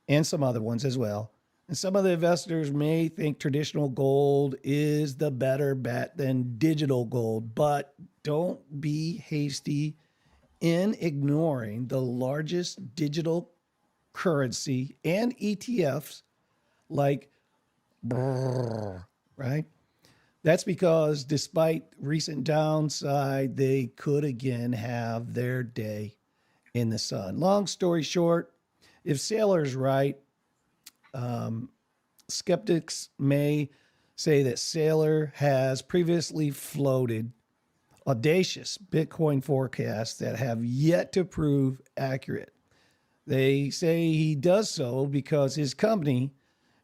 and some other ones as well. And some of the investors may think traditional gold is the better bet than digital gold, but don't be hasty in ignoring the largest digital currency and ETFs like right? That's because despite recent downside, they could again have their day in the sun. Long story short, if Saylor's right, skeptics may say that Saylor has previously floated audacious Bitcoin forecasts that have yet to prove accurate. They say he does so because his company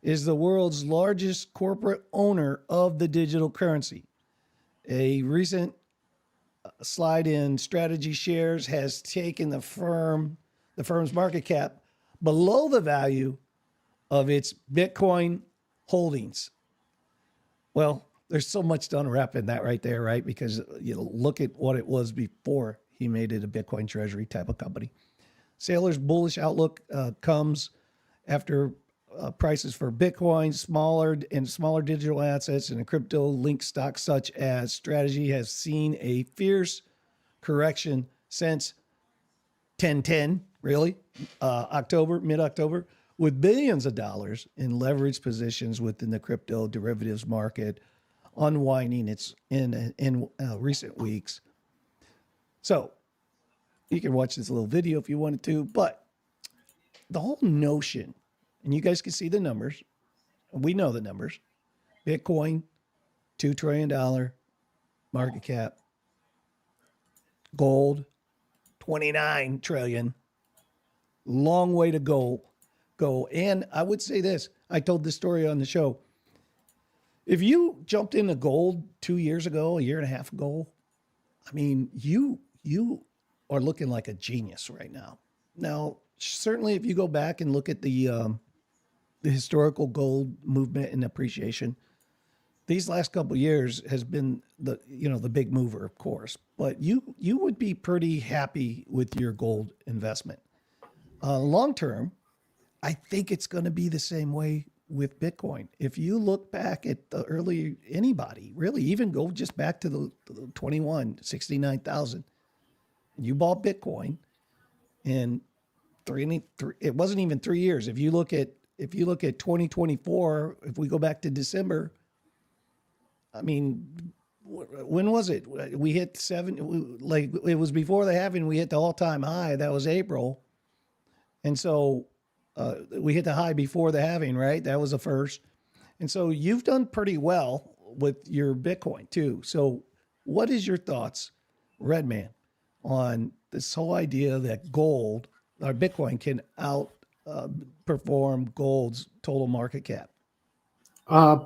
is the world's largest corporate owner of the digital currency. A recent slide in strategy shares has taken the firm's market cap below the value of its Bitcoin holdings. Well, there's so much to unwrap in that right there, right? Because you know, look at what it was before he made it a Bitcoin treasury type of company. Saylor's bullish outlook comes after prices for Bitcoin, smaller digital assets, and crypto-linked stocks such as Strategy has seen a fierce correction since 1010, really, mid-October, with billions of dollars in leveraged positions within the crypto derivatives market unwinding its in recent weeks. So you can watch this little video if you wanted to, but the whole notion, and you guys can see the numbers, we know the numbers, Bitcoin, $2 trillion market cap, gold, 29 trillion, long way to go. And I would say this, I told this story on the show. If you jumped into gold 2 years ago, a year and a half ago, I mean, you are looking like a genius right now. Now, certainly if you go back and look at the historical gold movement and appreciation, these last couple of years has been the big mover, of course, but you would be pretty happy with your gold investment. Long term, I think it's going to be the same way with Bitcoin. If you look back at the early, anybody really, even go just back to the 69,000, you bought Bitcoin in it wasn't even 3 years. If you look at 2024, if we go back to December, I mean, when was it? We hit like it was before the halving. We hit the all-time high. That was April, and so we hit the high before the halving, right? That was the first, and so you've done pretty well with your Bitcoin too. So, what is your thoughts, Redman, on this whole idea that gold or Bitcoin can outperform gold's total market cap?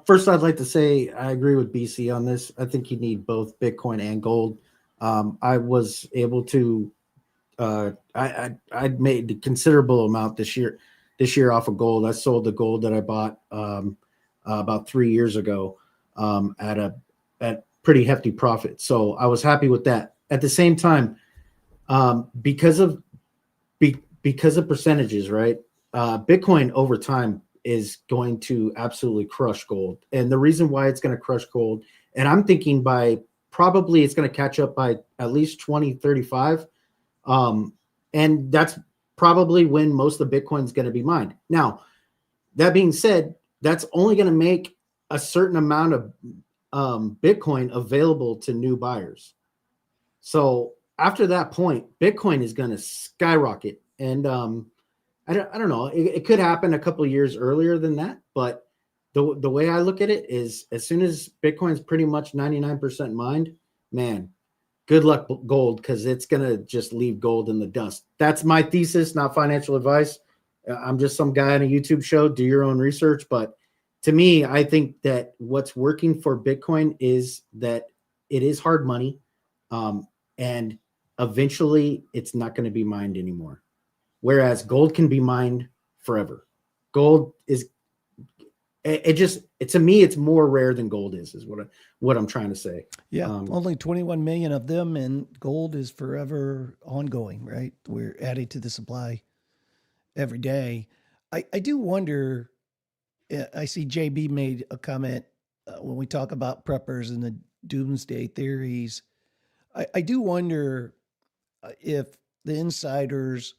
First, I'd like to say I agree with BC on this. I think you need both Bitcoin and gold. I was able to I made a considerable amount this year off of gold. I sold the gold that I bought about 3 years ago at pretty hefty profit. So I was happy with that. At the same time, because of percentages, right? Bitcoin over time is going to absolutely crush gold. And the reason why it's going to crush gold, and I'm thinking by probably it's going to catch up by at least 2035. And that's probably when most of the Bitcoin is going to be mined. Now, that being said, that's only going to make a certain amount of Bitcoin available to new buyers. So after that point, Bitcoin is going to skyrocket. And I don't know. It could happen a couple of years earlier than that, but the way I look at it is, as soon as Bitcoin's pretty much 99% mined, man, good luck gold, because it's gonna just leave gold in the dust. That's my thesis, not financial advice. I'm just some guy on a YouTube show. Do your own research, but to me, I think that what's working for Bitcoin is that it is hard money, and eventually it's not going to be mined anymore. Whereas gold can be mined forever. Gold is to me, it's more rare than gold is what I'm trying to say. Yeah, only 21 million of them, and gold is forever ongoing, right? We're adding to the supply every day. I do wonder, I see JB made a comment when we talk about preppers and the doomsday theories. I do wonder if the insiders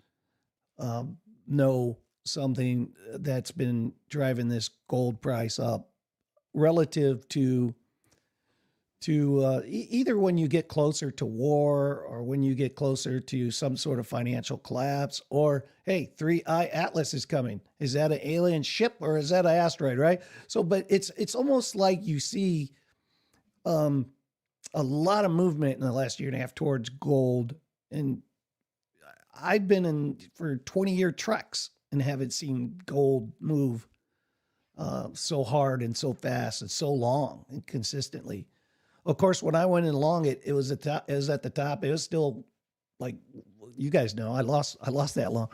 know something that's been driving this gold price up relative to either when you get closer to war, or when you get closer to some sort of financial collapse, or hey, 3i Atlas is coming. Is that an alien ship or is that an asteroid, right? So, but it's almost like you see a lot of movement in the last year and a half towards gold. And I've been in for 20-year treks and haven't seen gold move so hard and so fast and so long and consistently. Of course, when I went in long, it was at the top. It was still, like, you guys know, I lost that long.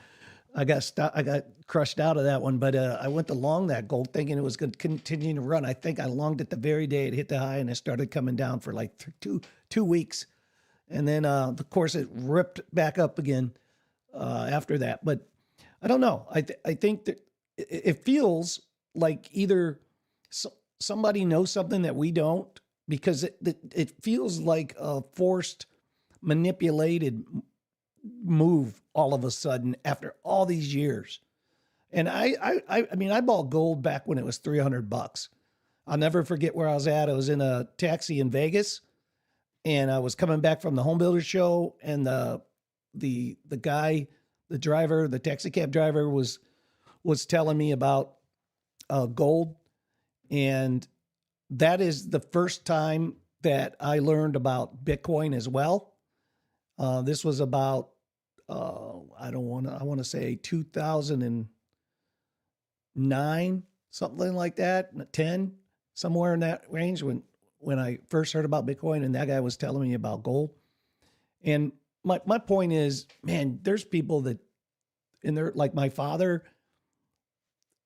I got crushed out of that one, but I went to long that gold thinking it was going to continue to run. I think I longed it the very day it hit the high, and it started coming down for like two weeks. And then, of course, it ripped back up again after that. But I don't know. I think that it feels like either somebody knows something that we don't, because it feels like a forced, manipulated move all of a sudden after all these years. And I mean, I bought gold back when it was $300. I'll never forget where I was at. I was in a taxi in Vegas, and I was coming back from the home builder show, and the guy, the driver, the taxi cab driver was telling me about gold. And that is the first time that I learned about Bitcoin as well. This was about, I want to say 2009, something like that, 10, somewhere in that range when I first heard about Bitcoin, and that guy was telling me about gold. And my point is, man, there's people that, and they're like my father,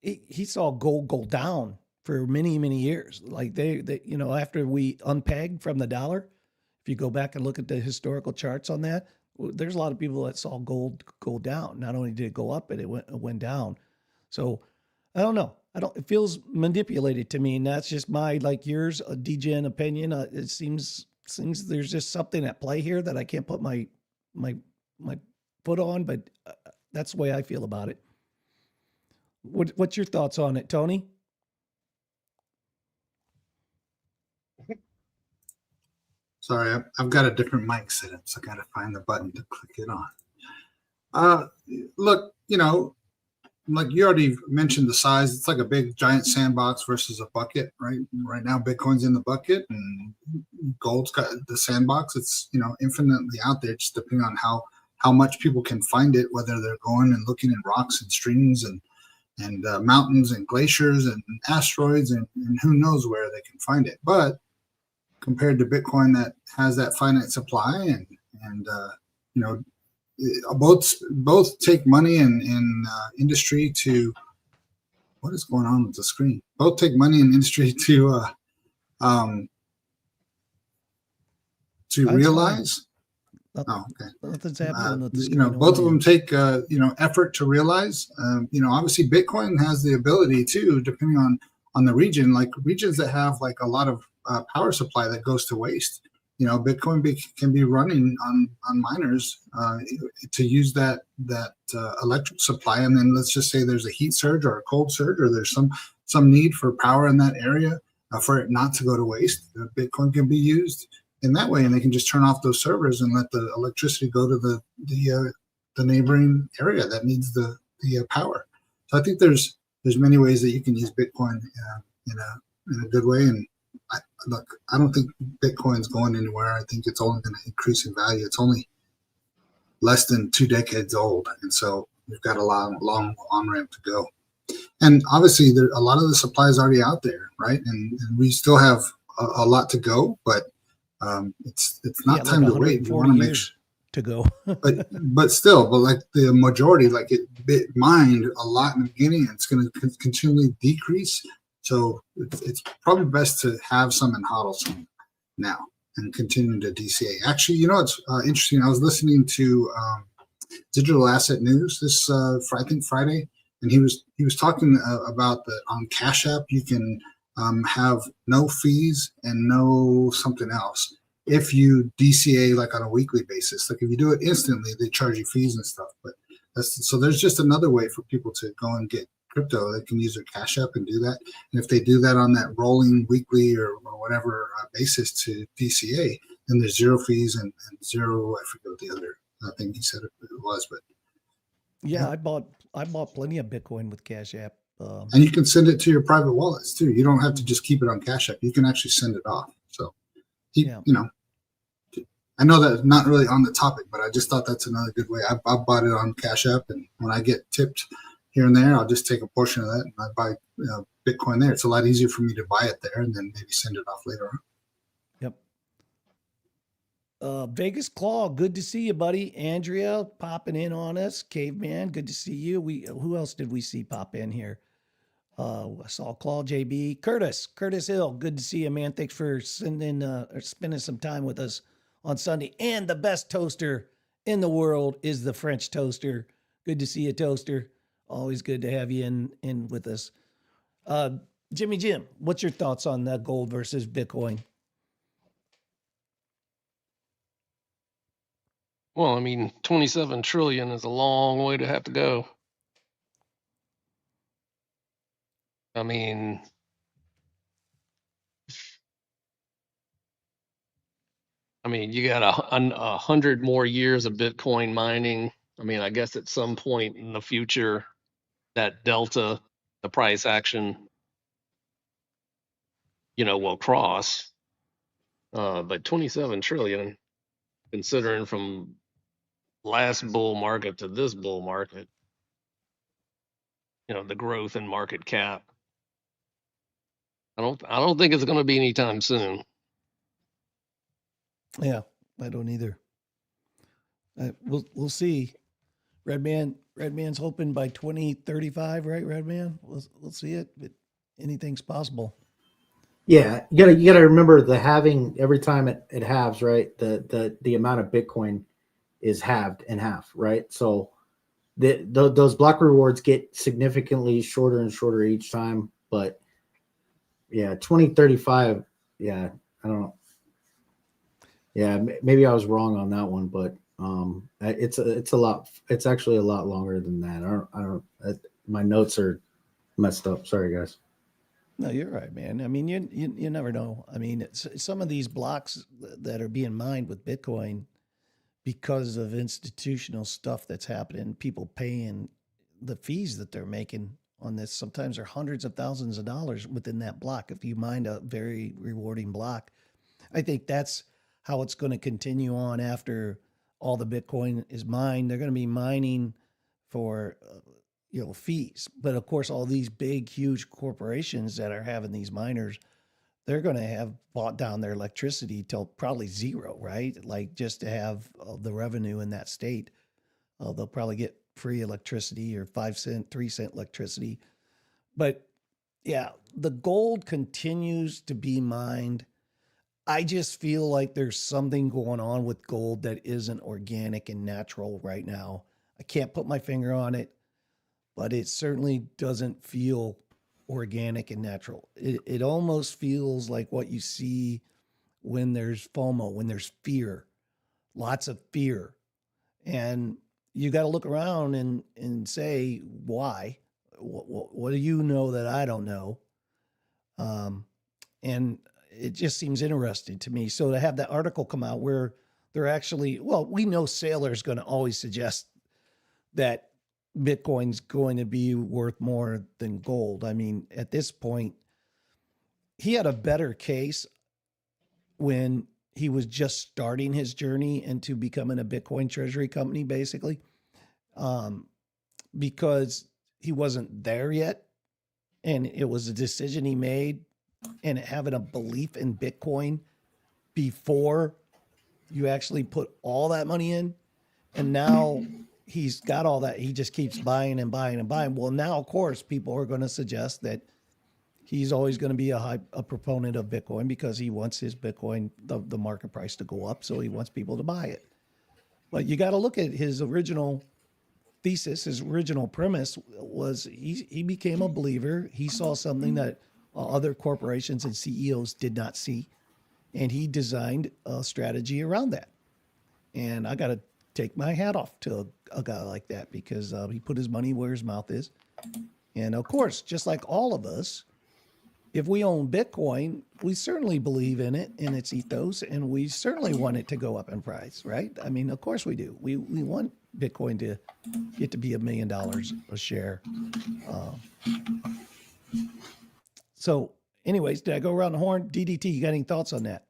he saw gold go down for many, many years. Like they, after we unpegged from the dollar, if you go back and look at the historical charts on that, there's a lot of people that saw gold go down. Not only did it go up, but it went down. So I don't know. It feels manipulated to me. And that's just my, like yours, a degen opinion. It seems there's just something at play here that I can't put my foot on, but that's the way I feel about it. What's your thoughts on it, Tony? Sorry, I've got a different mic set up, so I got to find the button to click it on. Look, like you already mentioned the size. It's like a big giant sandbox versus a bucket, right? Right now, Bitcoin's in the bucket and gold's got the sandbox. It's, infinitely out there, just depending on how much people can find it, whether they're going and looking in rocks and streams and mountains and glaciers and asteroids and who knows where they can find it. But compared to Bitcoin that has that finite supply and both take money in industry to. What is going on with the screen? Both take money in industry to That's fine. realize. Nothing, Oh, okay. nothing's happening with the You screen. know, both over of them here. take effort to realize. You know, obviously Bitcoin has the ability too, depending on the region. Like regions that have like a lot of power supply that goes to waste. You know, Bitcoin can be running on miners to use that electric supply, and then let's just say there's a heat surge or a cold surge, or there's some need for power in that area for it not to go to waste. Bitcoin can be used in that way, and they can just turn off those servers and let the electricity go to the neighboring area that needs the power. So I think there's many ways that you can use Bitcoin in a good way. And look, I don't think Bitcoin's going anywhere. I think it's only going to increase in value. It's only less than 2 decades old, and so we've got a long on ramp to go. And obviously, a lot of the supply is already out there, right? And we still have a lot to go, but it's not Yeah, time like to wait. We 140 want to make years sure, to go. but like the majority, like it mined a lot in the beginning, and it's going to continually decrease. So it's probably best to have some and hodl some now and continue to DCA. Actually, you know, it's interesting. I was listening to Digital Asset News this I think Friday, and he was talking about that on Cash App you can have no fees and no something else if you DCA like on a weekly basis. Like if you do it instantly, they charge you fees and stuff. But so there's just another way for people to go and get crypto. They can use their Cash App and do that. And if they do that on that rolling weekly or whatever basis to DCA, then there's zero fees and zero. I forget what the other thing he said it was, but Yeah, I bought plenty of Bitcoin with Cash App. and you can send it to your private wallets too. You don't have to just keep it on Cash App. You can actually send it off. So, Yeah. you know, I know that's not really on the topic, but I just thought that's another good way. I bought it on Cash App, and when I get tipped here and there, I'll just take a portion of that and I buy Bitcoin there. It's a lot easier for me to buy it there and then maybe send it off later on. Yep. Vegas Claw, good to see you, buddy. Andrea popping in on us. Caveman, good to see you. Who else did we see pop in here? I saw Claw JB. Curtis Hill, good to see you, man. Thanks for spending some time with us on Sunday. And the best toaster in the world is the French toaster. Good to see you, toaster. Always good to have you in with us. Jimmy Jim, what's your thoughts on that gold versus Bitcoin? Well, I mean, 27 trillion is a long way to have to go. I mean, you got a 100 more years of Bitcoin mining. I mean, I guess at some point in the future, that delta, the price action, will cross. But 27 trillion, considering from last bull market to this bull market, the growth in market cap, I don't think it's going to be anytime soon. Yeah, I don't either. We'll see. Redman's hoping by 2035, right? Redman, we'll see it. But anything's possible. Yeah, you gotta remember the halving every time it halves, right? The amount of Bitcoin is halved in half, right? So those block rewards get significantly shorter and shorter each time. But yeah, 2035. Yeah, I don't know. Yeah, maybe I was wrong on that one, but it's a lot. It's actually a lot longer than that. I don't. My notes are messed up. Sorry, guys. No, you're right, man. I mean, you never know. I mean, some of these blocks that are being mined with Bitcoin because of institutional stuff that's happening, people paying the fees that they're making on this sometimes are hundreds of thousands of dollars within that block. If you mine a very rewarding block, I think that's how it's going to continue on after all the Bitcoin is mined. They're going to be mining for fees, but of course, all these big, huge corporations that are having these miners, they're going to have bought down their electricity till probably zero, right? Like just to have the revenue in that state. They'll probably get free electricity or 5 cent, 3 cent electricity. But yeah, the gold continues to be mined. I just feel like there's something going on with gold that isn't organic and natural right now. I can't put my finger on it, but it certainly doesn't feel organic and natural. It almost feels like what you see when there's FOMO, when there's fear, lots of fear. And you got to look around and say, why? What do you know that I don't know? And it just seems interesting to me. So to have that article come out where they're actually, well, we know Saylor's going to always suggest that Bitcoin's going to be worth more than gold. I mean, at this point, he had a better case when he was just starting his journey into becoming a Bitcoin treasury company, basically, because he wasn't there yet. And it was a decision he made, and having a belief in Bitcoin before you actually put all that money in. And now he's got all that. He just keeps buying and buying and buying. Well, now, of course, people are going to suggest that he's always going to be a proponent of Bitcoin because he wants his Bitcoin, the market price to go up. So he wants people to buy it. But you got to look at his original thesis, his original premise was he became a believer. He saw something that other corporations and CEOs did not see. And he designed a strategy around that. And I got to take my hat off to a guy like that because he put his money where his mouth is. And of course, just like all of us, if we own Bitcoin, we certainly believe in it and its ethos, and we certainly want it to go up in price, right? I mean, of course we do. We want Bitcoin to get to be $1 million a share. So anyways, did I go around the horn? DDT, you got any thoughts on that?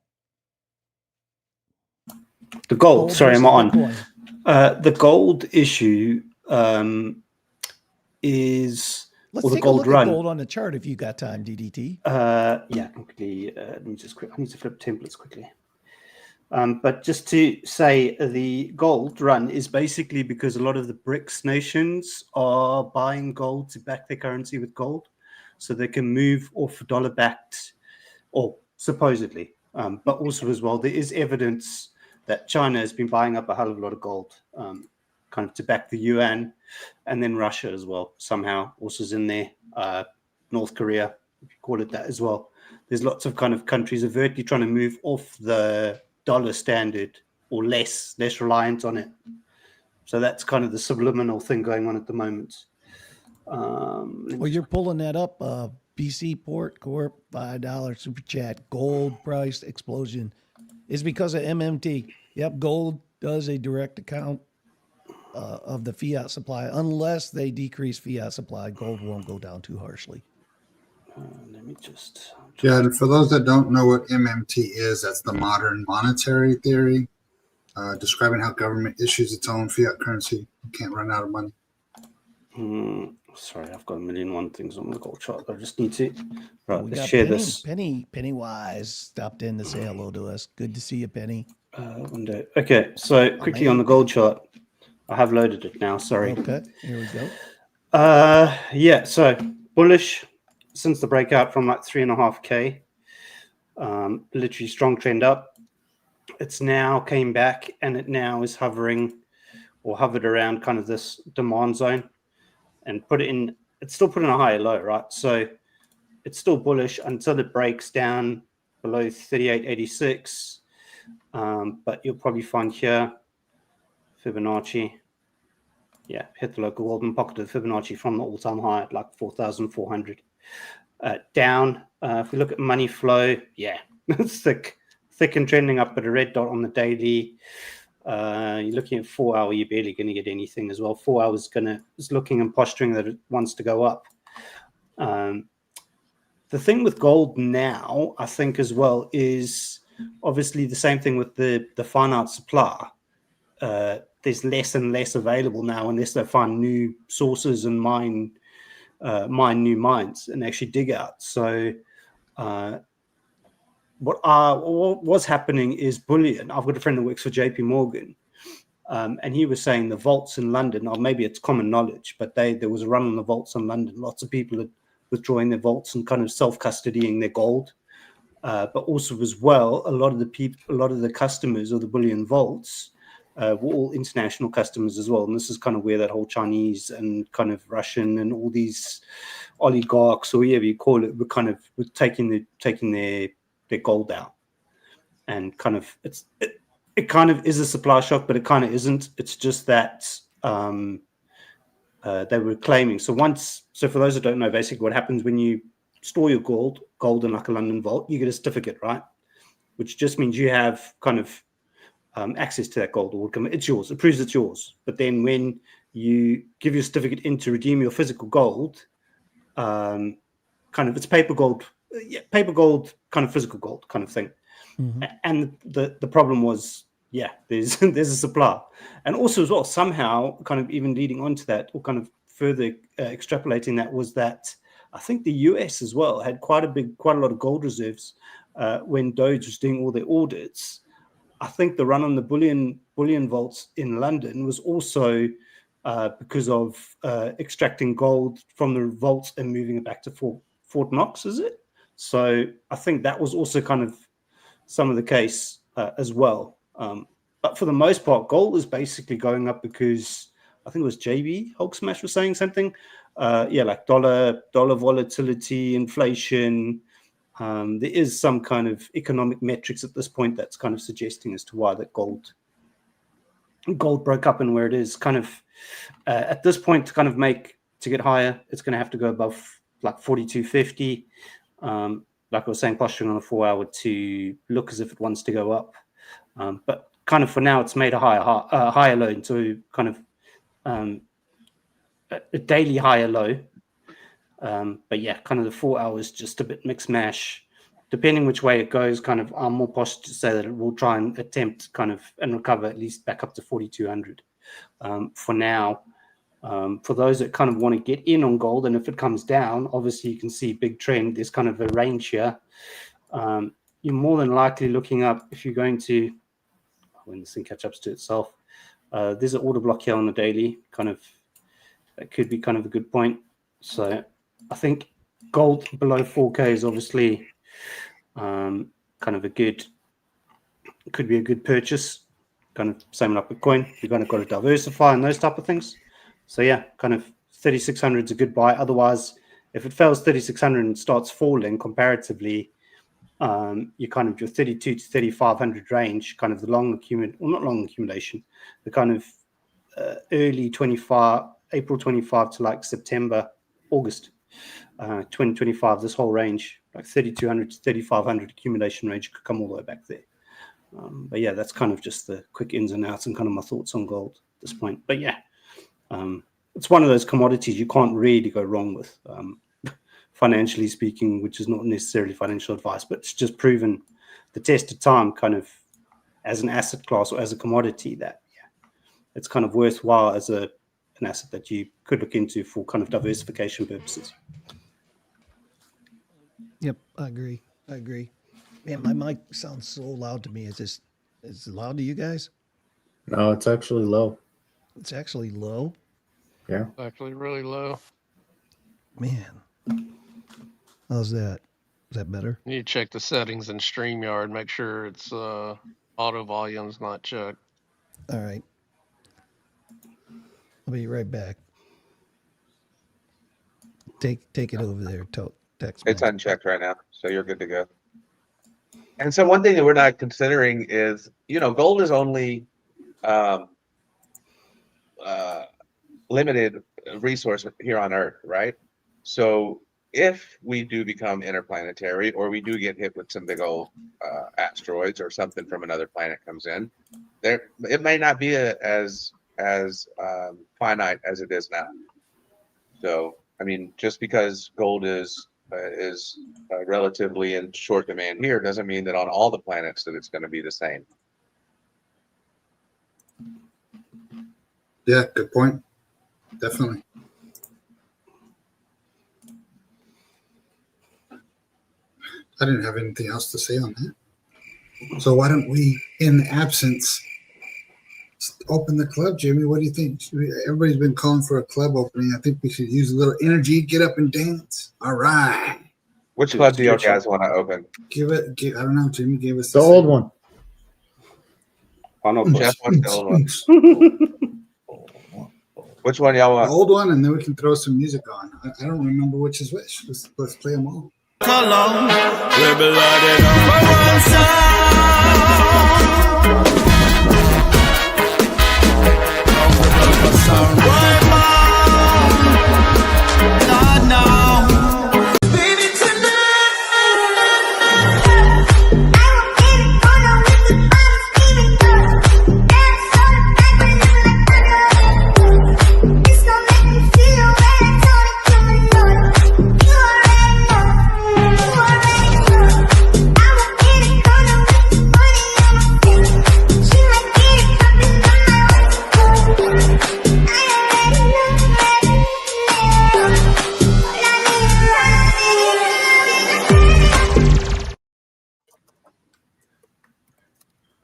The gold, sorry, I'm on. Bitcoin. The gold issue is... Let's or the take gold a look run. at gold on the chart if you got time, DDT. Yeah, quickly. Let me just quick. I need to flip templates quickly. But just to say, the gold run is basically because a lot of the BRICS nations are buying gold to back their currency with gold, so they can move off dollar-backed, or supposedly. But also as well, there is evidence that China has been buying up a hell of a lot of gold, kind of to back the yuan, and then Russia as well somehow also is in there. North Korea, if you call it that as well. There's lots of kind of countries overtly trying to move off the dollar standard or less reliant on it. So that's kind of the subliminal thing going on at the moment. Well, you're pulling that up. BC Port Corp, $5 super chat. Gold price explosion is because of MMT. Yep, gold does a direct account of the fiat supply. Unless they decrease fiat supply, gold won't go down too harshly. Let me just... Yeah, and for those that don't know what MMT is, that's the modern monetary theory, describing how government issues its own fiat currency. You can't run out of money. Sorry, I've got a million one things on the gold chart. I just need to... Right, We let's got share Penny, this. Pennywise stopped in to say hello to us. Good to see you, Penny. Window. Okay, so quickly on the gold chart. I have loaded it now, sorry. Okay, here we go. Yeah, so bullish since the breakout from like 3.5K. Literally strong trend up. It's now came back and it now is hovering or hovered around kind of this demand zone and put it in. It's still put in a higher low, right? So it's still bullish until it breaks down below 38.86. But you'll probably find here Fibonacci. Yeah, hit the local golden pocket of Fibonacci from the all-time high at like 4,400. Down, if we look at money flow, yeah, it's thick and trending up, but a red dot on the daily. You're looking at 4 hour, you're barely going to get anything as well. 4 hours is looking and posturing that it wants to go up. The thing with gold now, I think as well, is obviously the same thing with the finite supply. There's less and less available now unless they find new sources and mine new mines and actually dig out. So what's happening is bullion. I've got a friend that works for JP Morgan. And he was saying the vaults in London, or maybe it's common knowledge, but there was a run on the vaults in London. Lots of people had withdrawing their vaults and kind of self-custodying their gold. But also as well, a lot of the customers of the bullion vaults were all international customers as well. And this is kind of where that whole Chinese and kind of Russian and all these oligarchs, or whatever you call it, were taking their gold out. And kind of it kind of is a supply shock, but it kind of isn't. It's just that they were claiming. So for those that don't know, basically what happens when you store your gold in like a London vault, you get a certificate, right? Which just means you have kind of access to that gold, or it's yours. It proves it's yours. But then when you give your certificate in to redeem your physical gold, kind of it's paper gold, kind of physical gold kind of thing. Mm-hmm. And the problem was, there's a supply. And also as well, somehow kind of even leading on to that, or kind of further extrapolating that, was that I think the US as well had quite a lot of gold reserves when Doge was doing all their audits. I think the run on the bullion vaults in London was also because of extracting gold from the vaults and moving it back to Fort Knox, is it? So I think that was also kind of some of the case as well. But for the most part, gold is basically going up because I think it was JB Hulk Smash was saying something. Like dollar volatility, inflation. There is some kind of economic metrics at this point that's kind of suggesting as to why that gold broke up and where it is. Kind of at this point to get higher, it's going to have to go above like 42.50. Like I was saying, posturing on a 4-hour to look as if it wants to go up. But kind of for now, it's made a higher low into kind of a daily higher low. But yeah, kind of the 4 hours just a bit mixed mash. Depending which way it goes, kind of I'm more postured to say that it will try and attempt kind of and recover at least back up to 4,200 for now. For those that kind of want to get in on gold, and if it comes down, obviously you can see big trend. There's kind of a range here. You're more than likely looking up if you're going to, when this thing catch up to itself. There's an order block here on the daily. Kind of that could be kind of a good point. So I think gold below 4K is obviously kind of could be a good purchase. Kind of same like Bitcoin. You're kind of got to diversify and those type of things. So yeah, kind of 3,600 is a good buy. Otherwise, if it fails 3,600 and starts falling comparatively, you kind of your 32 to 3,500 range, kind of the not long accumulation, the kind of early 25, April 25 to like September, August 2025, this whole range, like 3,200 to 3,500 accumulation range could come all the way back there. But yeah, that's kind of just the quick ins and outs and kind of my thoughts on gold at this point. But yeah, it's one of those commodities you can't really go wrong with, financially speaking, which is not necessarily financial advice, but it's just proven the test of time kind of as an asset class or as a commodity that it's kind of worthwhile as an asset that you could look into for kind of diversification purposes. Yep, I agree. Man, my mic sounds so loud to me. Is it loud to you guys? No, it's actually low. It's actually low? Yeah. Actually really low. Man. How's that? Is that better? You need to check the settings in StreamYard, make sure it's auto volume's not checked. All right. I'll be right back. Take it over there, text. It's unchecked right now, so you're good to go. And so one thing that we're not considering is, gold is only limited resource here on Earth, right? So if we do become interplanetary, or we do get hit with some big old asteroids or something from another planet comes in, it may not be as finite as it is now. So I mean, just because gold is relatively in short demand here doesn't mean that on all the planets that it's going to be the same. Yeah, good point. Definitely. I didn't have anything else to say on that. So why don't we, in absence open the club, Jimmy. What do you think? Everybody's been calling for a club opening. I think we should use a little energy, get up and dance. All right. Which club do you guys want to open? I don't know, Jimmy. Give us The old one. Oh, no, Jeff wants the old one. Which one y'all The want? old one, and then we can throw some music on. I don't remember which is which. Let's play them all.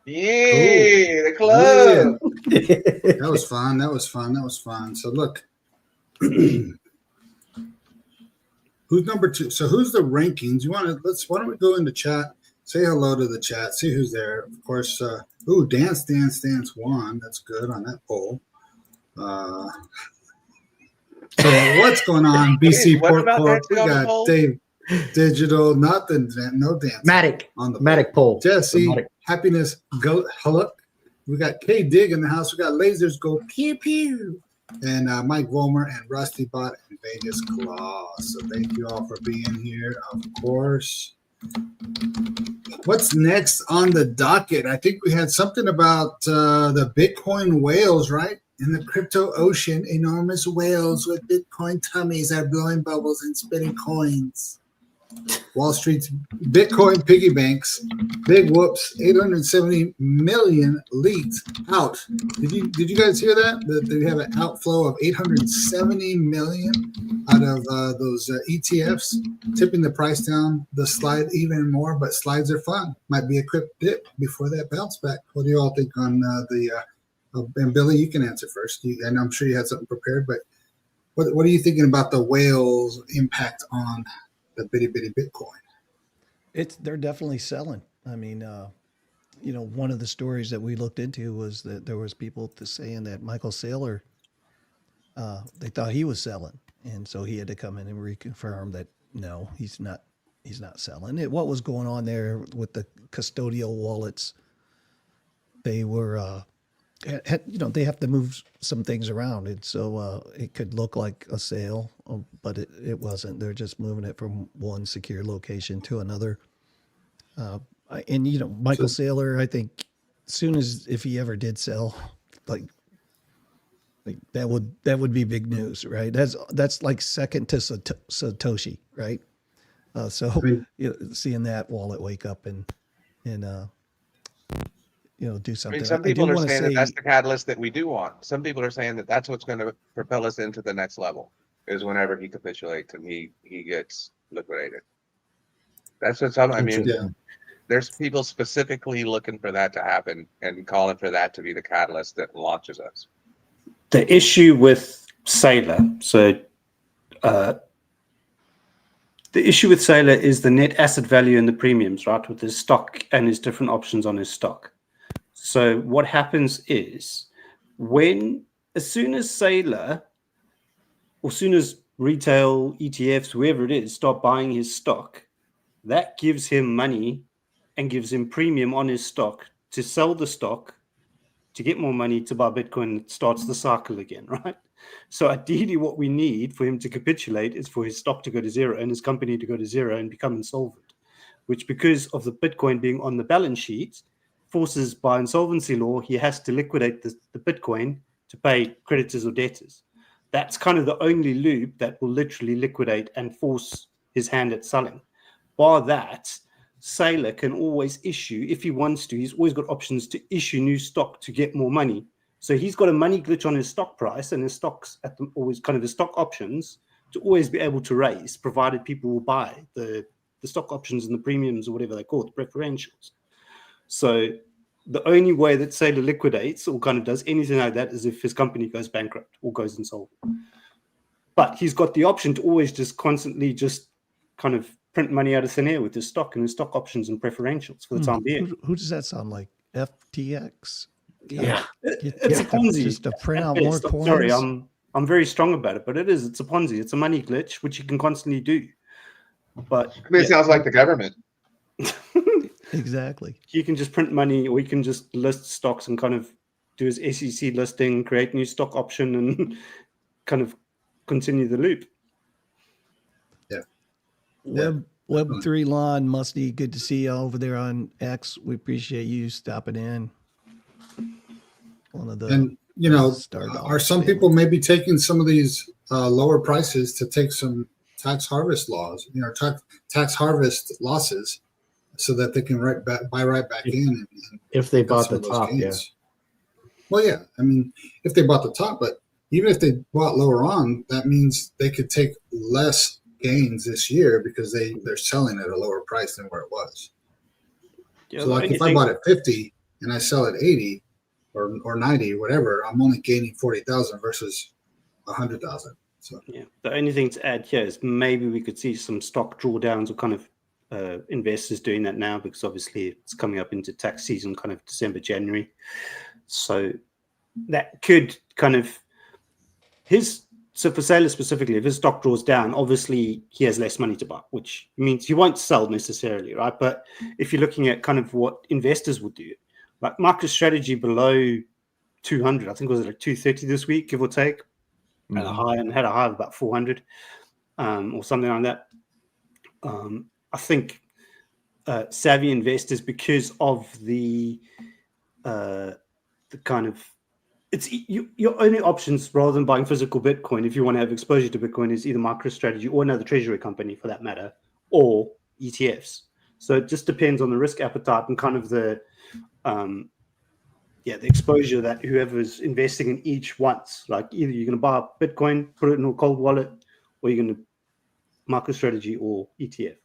Yeah, the club. That was fun. That was fun. So look, who's number 2? So who's the rankings? Why don't we go into chat, say hello to the chat, see who's there. Of course, Dance won. That's good on that poll. So what's going on, BC What Port about Corp? We dancing on the got pole? Dave Digital, no dance. Matic on the Matic poll. Jesse, Matic. Happiness, go hello. We got K Dig in the house. We got Lasers go pew pew, and Mike Vollmer and Rusty Bot and Vegas Claw. So thank you all for being here. Of course. What's next on the docket? I think we had something about the Bitcoin whales, right? In the crypto ocean, enormous whales with Bitcoin tummies are blowing bubbles and spitting coins. Wall Street's Bitcoin piggy banks, big whoops, 870 million leaked out. Did you guys hear that? That they have an outflow of 870 million out of those ETFs, tipping the price down the slide even more. But slides are fun. Might be a quick dip before that bounce back. What do you all think on and Billy, you can answer first. And I'm sure you had something prepared, but what are you thinking about the whales' impact on the bitty Bitcoin? They're definitely selling. I mean, one of the stories that we looked into was that there was people saying that Michale Saylor, they thought he was selling, and so he had to come in and reconfirm that no, he's not selling. What was going on there with the custodial wallets? They were, they have to move some things around, and so it could look like a sale, but it wasn't. They're just moving it from one secure location to another. Michale Saylor, I think, soon as if he ever did sell, like that would be big news, right? That's like second to Satoshi, right? Seeing that wallet wake up and do something. Some people are saying that that's the catalyst that we do want. Some people are saying that that's what's going to propel us into the next level, is whenever he capitulates and he gets liquidated. That's what I mean. Yeah. There's people specifically looking for that to happen and calling for that to be the catalyst that launches us. The issue with Saylor, the issue with Saylor is the net asset value and the premiums, right, with his stock and his different options on his stock. So what happens is as soon as Saylor, or soon as retail, ETFs, whoever it is, start buying his stock, that gives him money and gives him premium on his stock to sell the stock, to get more money to buy Bitcoin. It starts the cycle again, right? So ideally what we need for him to capitulate is for his stock to go to zero and his company to go to zero and become insolvent, which, because of the Bitcoin being on the balance sheet, forces by insolvency law, he has to liquidate the Bitcoin to pay creditors or debtors. That's kind of the only loop that will literally liquidate and force his hand at selling. Bar that, Saylor can always issue, if he wants to, he's always got options to issue new stock to get more money. So he's got a money glitch on his stock price and his stocks always kind of his stock options to always be able to raise, provided people will buy the stock options and the premiums or whatever they call it, the preferentials. So the only way that Saylor liquidates or kind of does anything like that is if his company goes bankrupt or goes insolvent. But he's got the option to always just constantly just kind of print money out of thin air with his stock and his stock options and preferentials for the time being. Who does that sound like? FTX? Yeah. It's a Ponzi. Just to print at out more best. coins. Sorry, I'm very strong about it, but it is. It's a Ponzi. It's a money glitch, which you can constantly do. But I mean, it sounds like the government. Exactly. you can just print money, or you can just list stocks and kind of do his SEC listing, create new stock option, and kind of continue the loop. Web3 Lon Musty, good to see you over there on X. We appreciate you stopping in. One of the And are some people maybe taking some of these lower prices to take some tax harvest laws, tax harvest losses, so that they can buy right back in If they get bought some the of those top, yeah. gains. Well, yeah. I mean, if they bought the top, but even if they bought lower on, that means they could take less gains this year because they're selling at a lower price than where it was. Yeah, So like if I bought at 50 and I sell at 80 or 90, whatever, I'm only gaining 40,000 versus 100,000. So yeah, the only thing to add here is maybe we could see some stock drawdowns or kind of investors doing that now, because obviously it's coming up into tax season, kind of December, January. So that could kind of so for Saylor specifically, if his stock draws down, obviously he has less money to buy, which means he won't sell necessarily, right? But if you're looking at kind of what investors would do, like MicroStrategy below 200, I think it was like 230 this week, give or take, had a high of about 400 or something like that. I think savvy investors, because of the kind of your only options rather than buying physical Bitcoin, if you want to have exposure to Bitcoin, is either MicroStrategy or another treasury company for that matter, or ETFs. So it just depends on the risk appetite and kind of the exposure that whoever's investing in each wants. Like either you're going to buy Bitcoin, put it in a cold wallet, or you're going to MicroStrategy or ETF.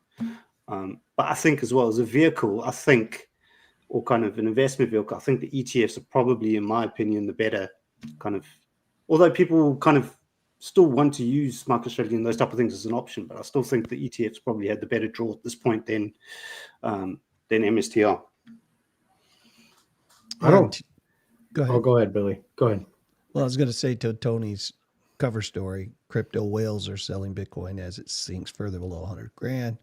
But I think as well as a vehicle, or kind of an investment vehicle, I think the ETFs are probably, in my opinion, the better kind of, although people kind of still want to use MicroStrategy and those type of things as an option, but I still think the ETFs probably had the better draw at this point than MSTR. I don't. Go ahead. Oh, go ahead, Billy. Go ahead. Well, I was going to say to Tony's cover story, crypto whales are selling Bitcoin as it sinks further below 100 grand.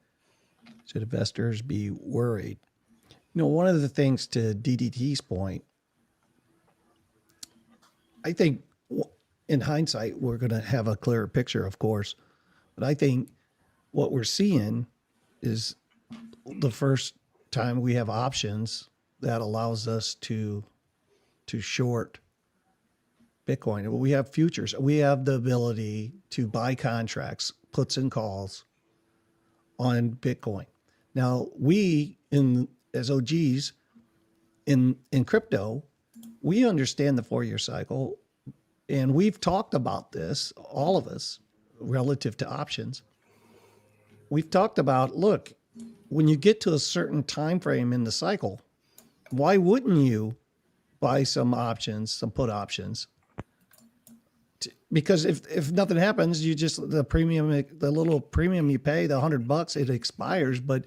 Should investors be worried? One of the things to DDT's point, I think in hindsight, we're going to have a clearer picture, of course, but I think what we're seeing is the first time we have options that allows us to short Bitcoin. We have futures. We have the ability to buy contracts, puts and calls on Bitcoin. Now, as OGs in crypto, we understand the 4-year cycle, and we've talked about this, all of us, relative to options. We've talked about, look, when you get to a certain time frame in the cycle, why wouldn't you buy some options, some put options? Because if nothing happens, you just the little premium you pay, the $100, it expires. But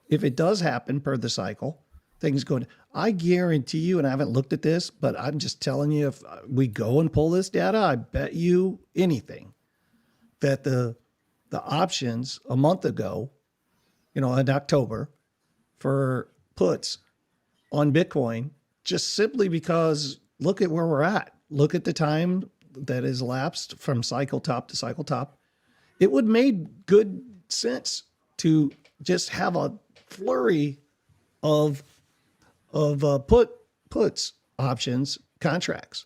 if it does happen per the cycle, things go. I guarantee you, and I haven't looked at this, but I'm just telling you, if we go and pull this data, I bet you anything that the options a month ago, in October, for puts on Bitcoin, just simply because look at where we're at. Look at the time that has elapsed from cycle top to cycle top. It would make good sense to just have a flurry of puts, options, contracts.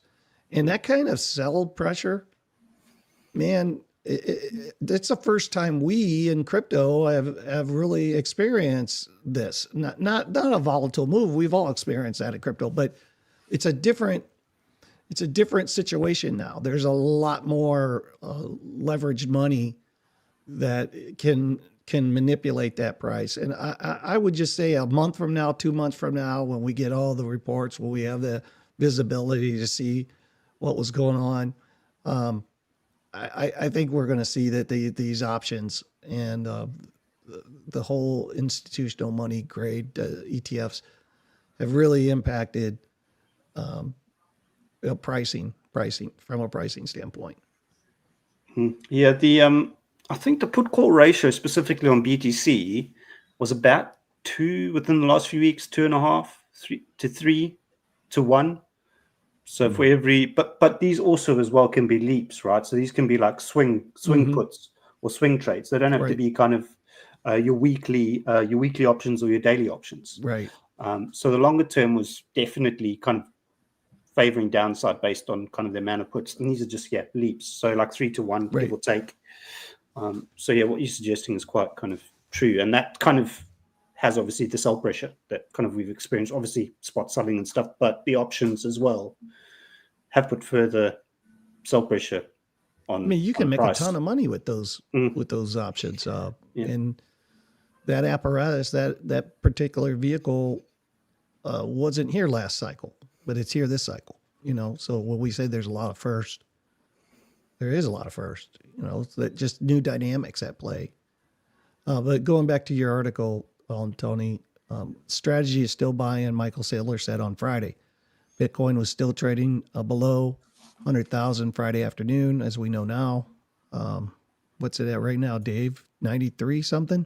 And that kind of sell pressure, man, that's the first time we in crypto have really experienced this. Not a volatile move. We've all experienced that in crypto, but it's a different situation now. There's a lot more leveraged money that can can manipulate that price. And I would just say a month from now, 2 months from now, when we get all the reports, when we have the visibility to see what was going on, I think we're going to see that these options and the whole institutional money grade ETFs have really impacted pricing from a pricing standpoint. Yeah, I think the put call ratio specifically on BTC was about 2 within the last few weeks, 2.5, 3 to 1. So for every, but these also as well can be leaps, right? So these can be like swing puts or swing trades. They don't have to Right. be kind of your weekly options or your daily options. Right. So the longer term was definitely kind of favoring downside based on kind of the amount of puts, and these are just leaps. So like 3 to 1, Right. give or take. So yeah, what you're suggesting is quite kind of true, and that kind of has obviously the sell pressure that kind of we've experienced, obviously spot selling and stuff, but the options as well have put further sell pressure on. I mean, you can on make price. a ton of money with those options, and that apparatus, that particular vehicle, wasn't here last cycle, but it's here this cycle. So when we say there's a lot of first, there is a lot of first. It's that just new dynamics at play. But going back to your article, Tony, strategy is still buying. Michael Saylor said on Friday, Bitcoin was still trading below 100,000 Friday afternoon, as we know now. What's it at right now, Dave? 93 something?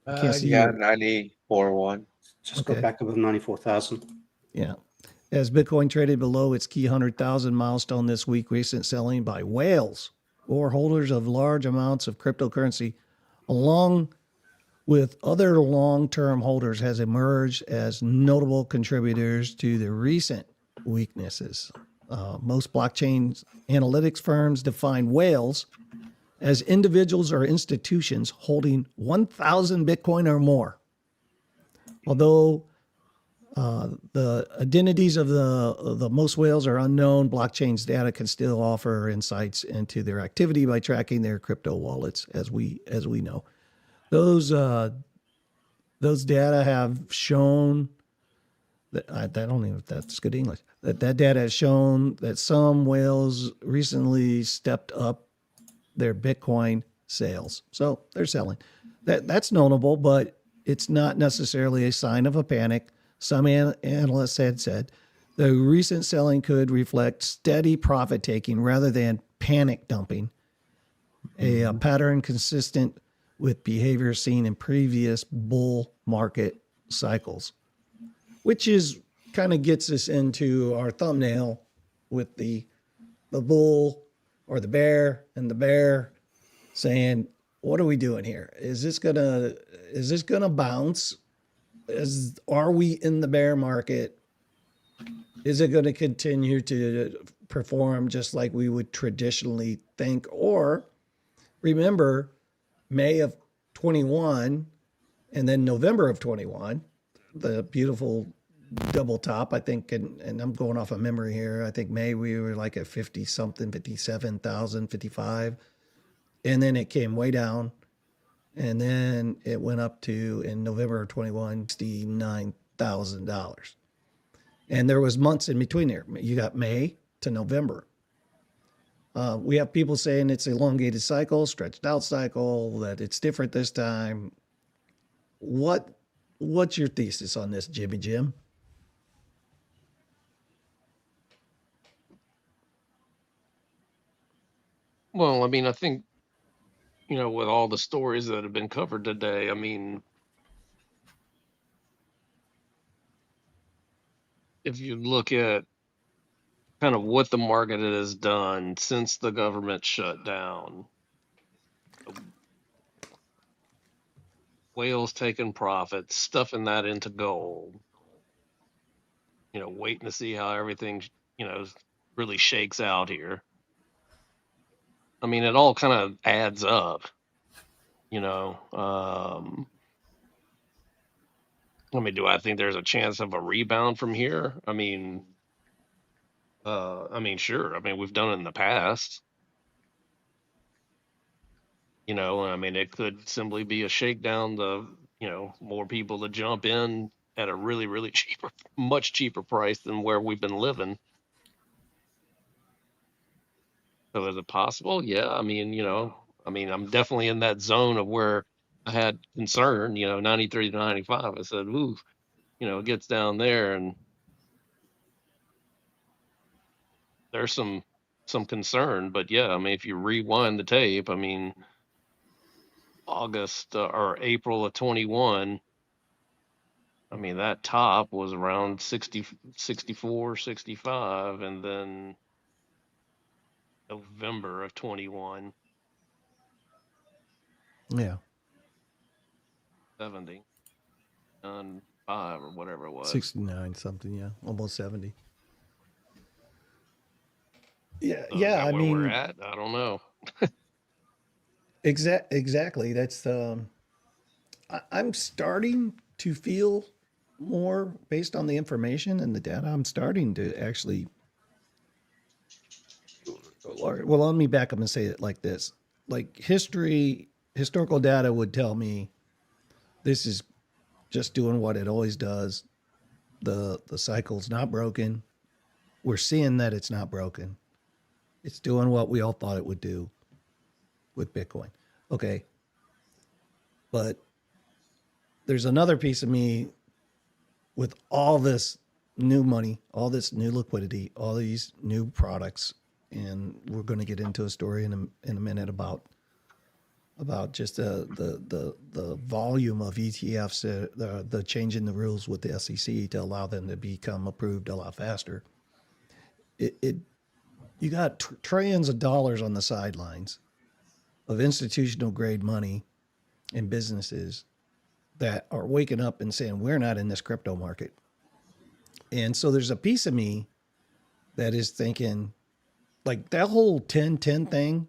Can't see Yeah, your- 94.1. Just got back above 94,000. Yeah. As Bitcoin traded below its key 100,000 milestone this week, recent selling by whales or holders of large amounts of cryptocurrency, along with other long-term holders, has emerged as notable contributors to the recent weaknesses. Most blockchain analytics firms define whales as individuals or institutions holding 1,000 Bitcoin or more. Although the identities of the most whales are unknown, blockchain's data can still offer insights into their activity by tracking their crypto wallets, as we know. Those data have shown that I don't even know if that's good English. That data has shown that some whales recently stepped up their Bitcoin sales, so they're selling. That's notable, but it's not necessarily a sign of a panic. Some analysts had said the recent selling could reflect steady profit taking rather than panic dumping, a pattern consistent with behavior seen in previous bull market cycles, which is kind of gets us into our thumbnail with the bull or the bear, and the bear saying, what are we doing here? Is this gonna bounce? Are we in the bear market? Is it going to continue to perform just like we would traditionally think? Or remember May of 21 and then November of 21, the beautiful double top, I think, and I'm going off of memory here. I think May we were like at 50 something, 57,000, 55. And then it came way down. And then it went up to, in November of 21, $69,000. And there was months in between there. You got May to November. We have people saying it's an elongated cycle, stretched out cycle, that it's different this time. What's your thesis on this, Jimmy Jim? Well, I mean, I think, with all the stories that have been covered today, I mean, if you look at kind of what the market has done since the government shut down, whales taking profits, stuffing that into gold, waiting to see how everything, really shakes out here. I mean, it all kind of adds up, I mean, do I think there's a chance of a rebound from here? I mean, sure. I mean, we've done it in the past. You know, I mean, it could simply be a shakedown. More people to jump in at a really, really cheaper, much cheaper price than where we've been living. So is it possible? Yeah. I mean, I'm definitely in that zone of where I had concern, 93 to 95. I said, ooh, it gets down there and there's some concern. But yeah, I mean, if you rewind the tape, I mean, August or April of 21, I mean, that top was around 60, 64, 65, and then November of 21, Yeah. 70, on 5 or whatever it was. 69 something, yeah. Almost 70. Yeah, So is yeah, that I where we're mean, at? I don't know. exactly. That's I'm starting to feel more based on the information and the data. I'm starting to actually well, let me back up and say it like this. Like historical data would tell me this is just doing what it always does. The cycle's not broken. We're seeing that it's not broken. It's doing what we all thought it would do with Bitcoin. Okay. But there's another piece of me with all this new money, all this new liquidity, all these new products, and we're going to get into a story in a minute about just the volume of ETFs, the change in the rules with the SEC to allow them to become approved a lot faster. You got trillions of dollars on the sidelines of institutional grade money in businesses that are waking up and saying, we're not in this crypto market. And so there's a piece of me that is thinking, like, that whole 10-10 thing,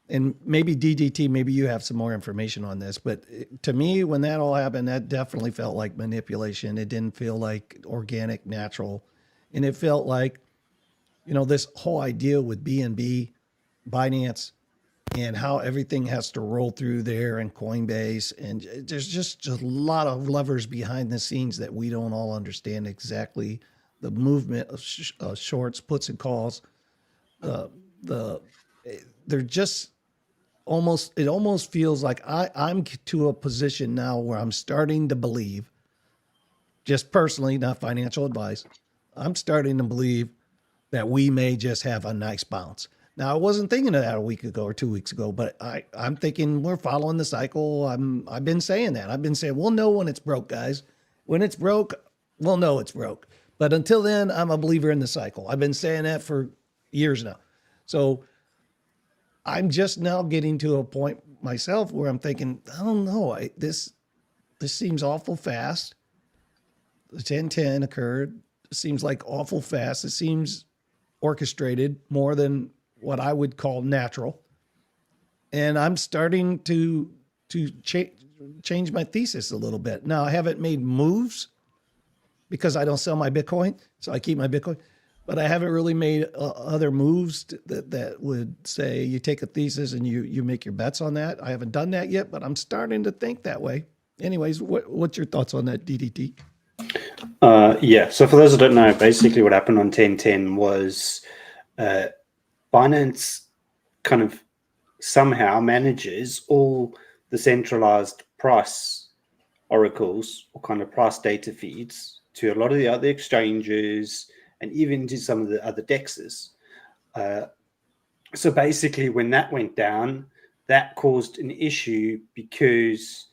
and maybe DDT, maybe you have some more information on this, but to me, when that all happened, that definitely felt like manipulation. It didn't feel like organic, natural. And it felt like, this whole idea with BNB, Binance, and how everything has to roll through there and Coinbase. And there's just a lot of levers behind the scenes that we don't all understand exactly the movement of shorts, puts and calls. They're just it almost feels like I'm to a position now where I'm starting to believe, just personally, not financial advice, I'm starting to believe that we may just have a nice bounce. Now, I wasn't thinking of that a week ago or 2 weeks ago, but I'm thinking we're following the cycle. I've been saying that. I've been saying we'll know when it's broke, guys. When it's broke, we'll know it's broke. But until then, I'm a believer in the cycle. I've been saying that for years now. So I'm just now getting to a point myself where I'm thinking, I don't know. This seems awful fast. The 10-10 occurred. It seems like awful fast. It seems orchestrated more than what I would call natural. And I'm starting to change my thesis a little bit. Now, I haven't made moves because I don't sell my Bitcoin, so I keep my Bitcoin. But I haven't really made other moves that would say you take a thesis and you make your bets on that. I haven't done that yet, but I'm starting to think that way. Anyways, what's your thoughts on that, DDT? Yeah. So for those who don't know, basically what happened on 1010 was Binance kind of somehow manages all the centralized price oracles or kind of price data feeds to a lot of the other exchanges and even to some of the other dexes. So basically when that went down, that caused an issue because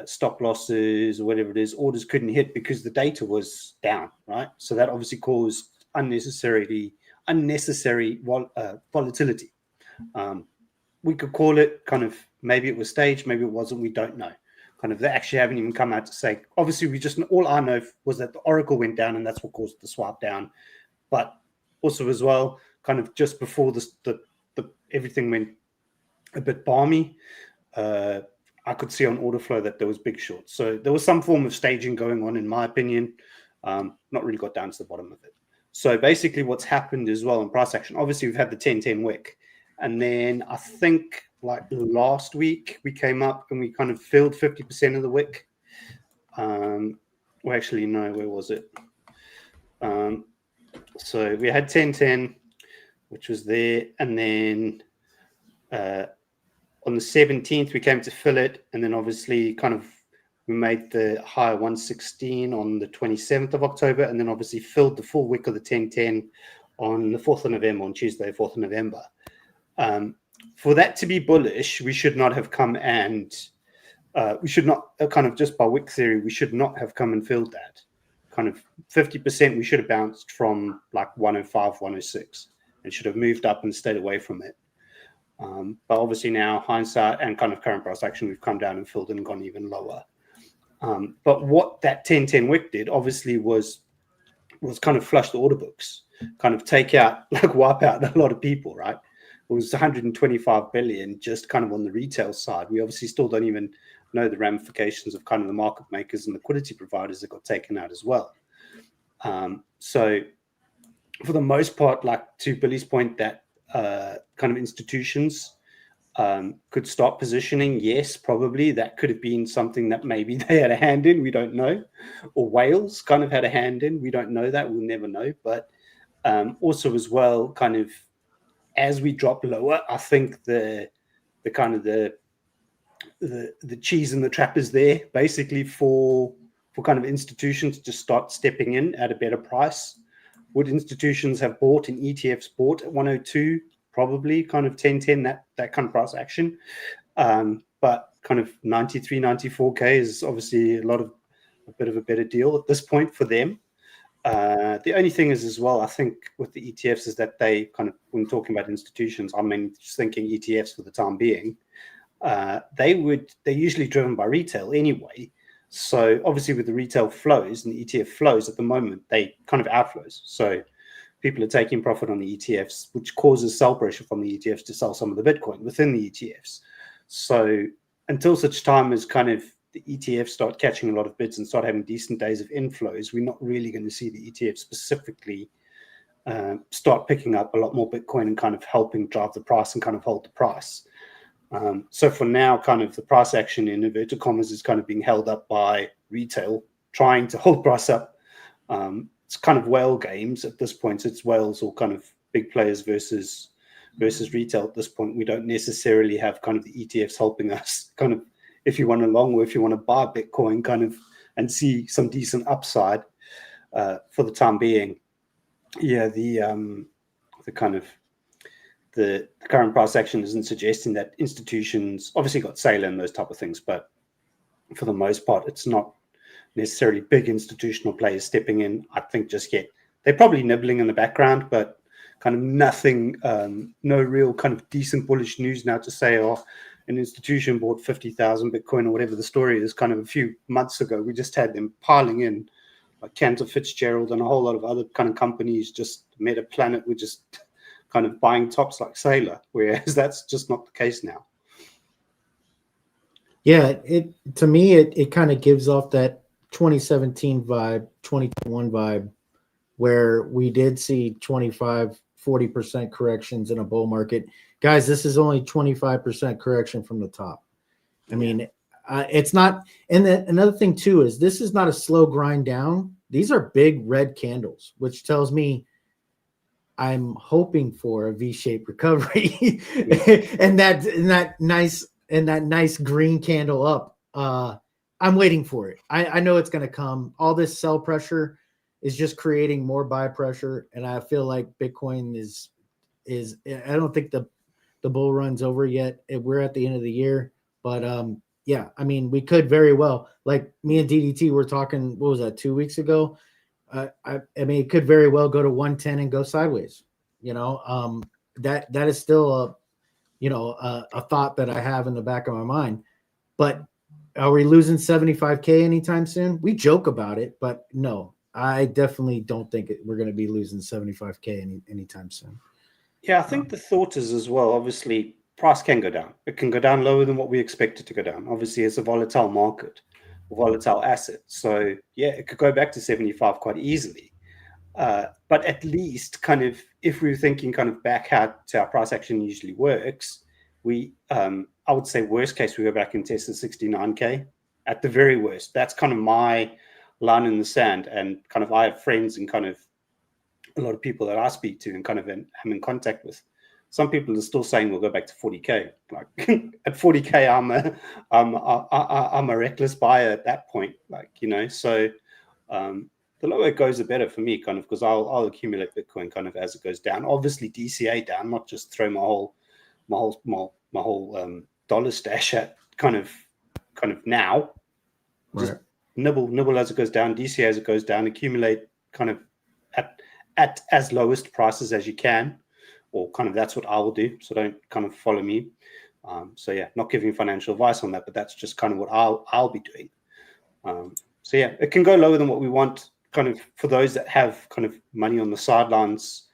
stop losses or whatever it is, orders couldn't hit because the data was down, right? So that obviously caused unnecessary volatility. We could call it kind of, maybe it was staged, maybe it wasn't, we don't know. Kind of, they actually haven't even come out to say, obviously all I know was that the Oracle went down and that's what caused the swap down. But also as well, kind of just before the everything went a bit balmy, I could see on order flow that there was big shorts. So there was some form of staging going on, in my opinion. Not really got down to the bottom of it. So basically what's happened as well in price action, obviously we've had the 10-10 wick. And then I think like last week, we came up and we kind of filled 50% of the wick. Well, actually, no, where was it? So we had 1010, which was there, and then on the 17th we came to fill it, and then obviously kind of we made the high 116 on the 27th of October, and then obviously filled the full wick of the 1010 on the 4th of November, on Tuesday, 4th of November. For that to be bullish, we should not have come and we should not kind of, just by wick theory, we should not have come and filled that. Kind of 50%, we should have bounced from like 105, 106 and should have moved up and stayed away from it. But obviously now, hindsight and kind of current price action, we've come down and filled and gone even lower. But what that 1010 wick did, obviously, was kind of flush the order books, kind of take out, like wipe out a lot of people, right? It was 125 billion just kind of on the retail side. We obviously still don't even know the ramifications of kind of the market makers and liquidity providers that got taken out as well. So for the most part, like to Billy's point, that kind of institutions could start positioning. Yes, probably that could have been something that maybe they had a hand in. We don't know. Or whales kind of had a hand in. We don't know that. We'll never know. But also as well, kind of as we drop lower, I think the kind of the cheese in the trap is there basically for kind of institutions to start stepping in at a better price. Would institutions have bought and ETFs bought at 102? Probably kind of 1010, that kind of price action. But kind of 93, 94K is obviously a bit of a better deal at this point for them. The only thing is as well, I think with the ETFs is that they kind of, when talking about institutions, I mean, just thinking ETFs for the time being, they're usually driven by retail anyway. So obviously with the retail flows and the ETF flows at the moment, they kind of outflows. So people are taking profit on the ETFs, which causes sell pressure from the ETFs to sell some of the Bitcoin within the ETFs. So until such time as kind of the ETFs start catching a lot of bids and start having decent days of inflows, we're not really going to see the ETF specifically start picking up a lot more Bitcoin and kind of helping drive the price and kind of hold the price. So for now, kind of the price action in inverted commas is kind of being held up by retail, trying to hold price up. It's kind of whale games at this point. It's whales or kind of big players versus retail at this point. We don't necessarily have kind of the ETFs helping us kind of, if you want to long or if you want to buy Bitcoin kind of and see some decent upside for the time being. Yeah, the kind of the current price action isn't suggesting that institutions obviously got Saylor and those type of things, but for the most part, it's not necessarily big institutional players stepping in, I think, just yet. They're probably nibbling in the background, but kind of nothing, no real kind of decent bullish news now to say, oh, an institution bought 50,000 Bitcoin or whatever the story is. Kind of a few months ago, we just had them piling in, like Cantor Fitzgerald and a whole lot of other kind of companies. Just Meta Planet were just kind of buying tops like Saylor, whereas that's just not the case now. Yeah, to me, it kind of gives off that 2017 vibe, 2021 vibe, where we did see 25-40% corrections in a bull market. Guys, this is only 25% correction from the top. I mean, it's not. And then another thing too is this is not a slow grind down. These are big red candles, which tells me I'm hoping for a V-shaped recovery and that nice green candle up. I'm waiting for it. I know it's going to come. All this sell pressure is just creating more buy pressure, and I feel like Bitcoin is. I don't think the bull run's over yet. We're at the end of the year, but yeah, I mean, we could very well, like me and DDT were talking. What was that, 2 weeks ago? I mean, it could very well go to 110 and go sideways. You know, that is still a thought that I have in the back of my mind. But are we losing 75K anytime soon? We joke about it, but no, I definitely don't think we're going to be losing 75K anytime soon. Yeah, I think the thought is as well, obviously, price can go down. It can go down lower than what we expect it to go down. Obviously, it's a volatile market, a volatile asset. So, yeah, it could go back to 75 quite easily. But at least kind of, if we're thinking kind of back how our price action usually works, I would say worst case, we go back and test the 69K at the very worst. That's kind of my line in the sand. And kind of I have friends and kind of a lot of people that I speak to and kind of am in contact with. Some people are still saying we'll go back to 40K. Like at 40K, I'm a reckless buyer at that point. Like, you know, so the lower it goes, the better for me, kind of, because I'll accumulate Bitcoin kind of as it goes down. Obviously, DCA down, not just throw my whole dollar stash at kind of now. Just nibble as it goes down, DCA as it goes down, accumulate kind of at as lowest prices as you can, or kind of that's what I will do. So don't kind of follow me. So yeah, not giving financial advice on that, but that's just kind of what I'll be doing. So yeah, it can go lower than what we want. Kind of for those that have kind of money on the sidelines,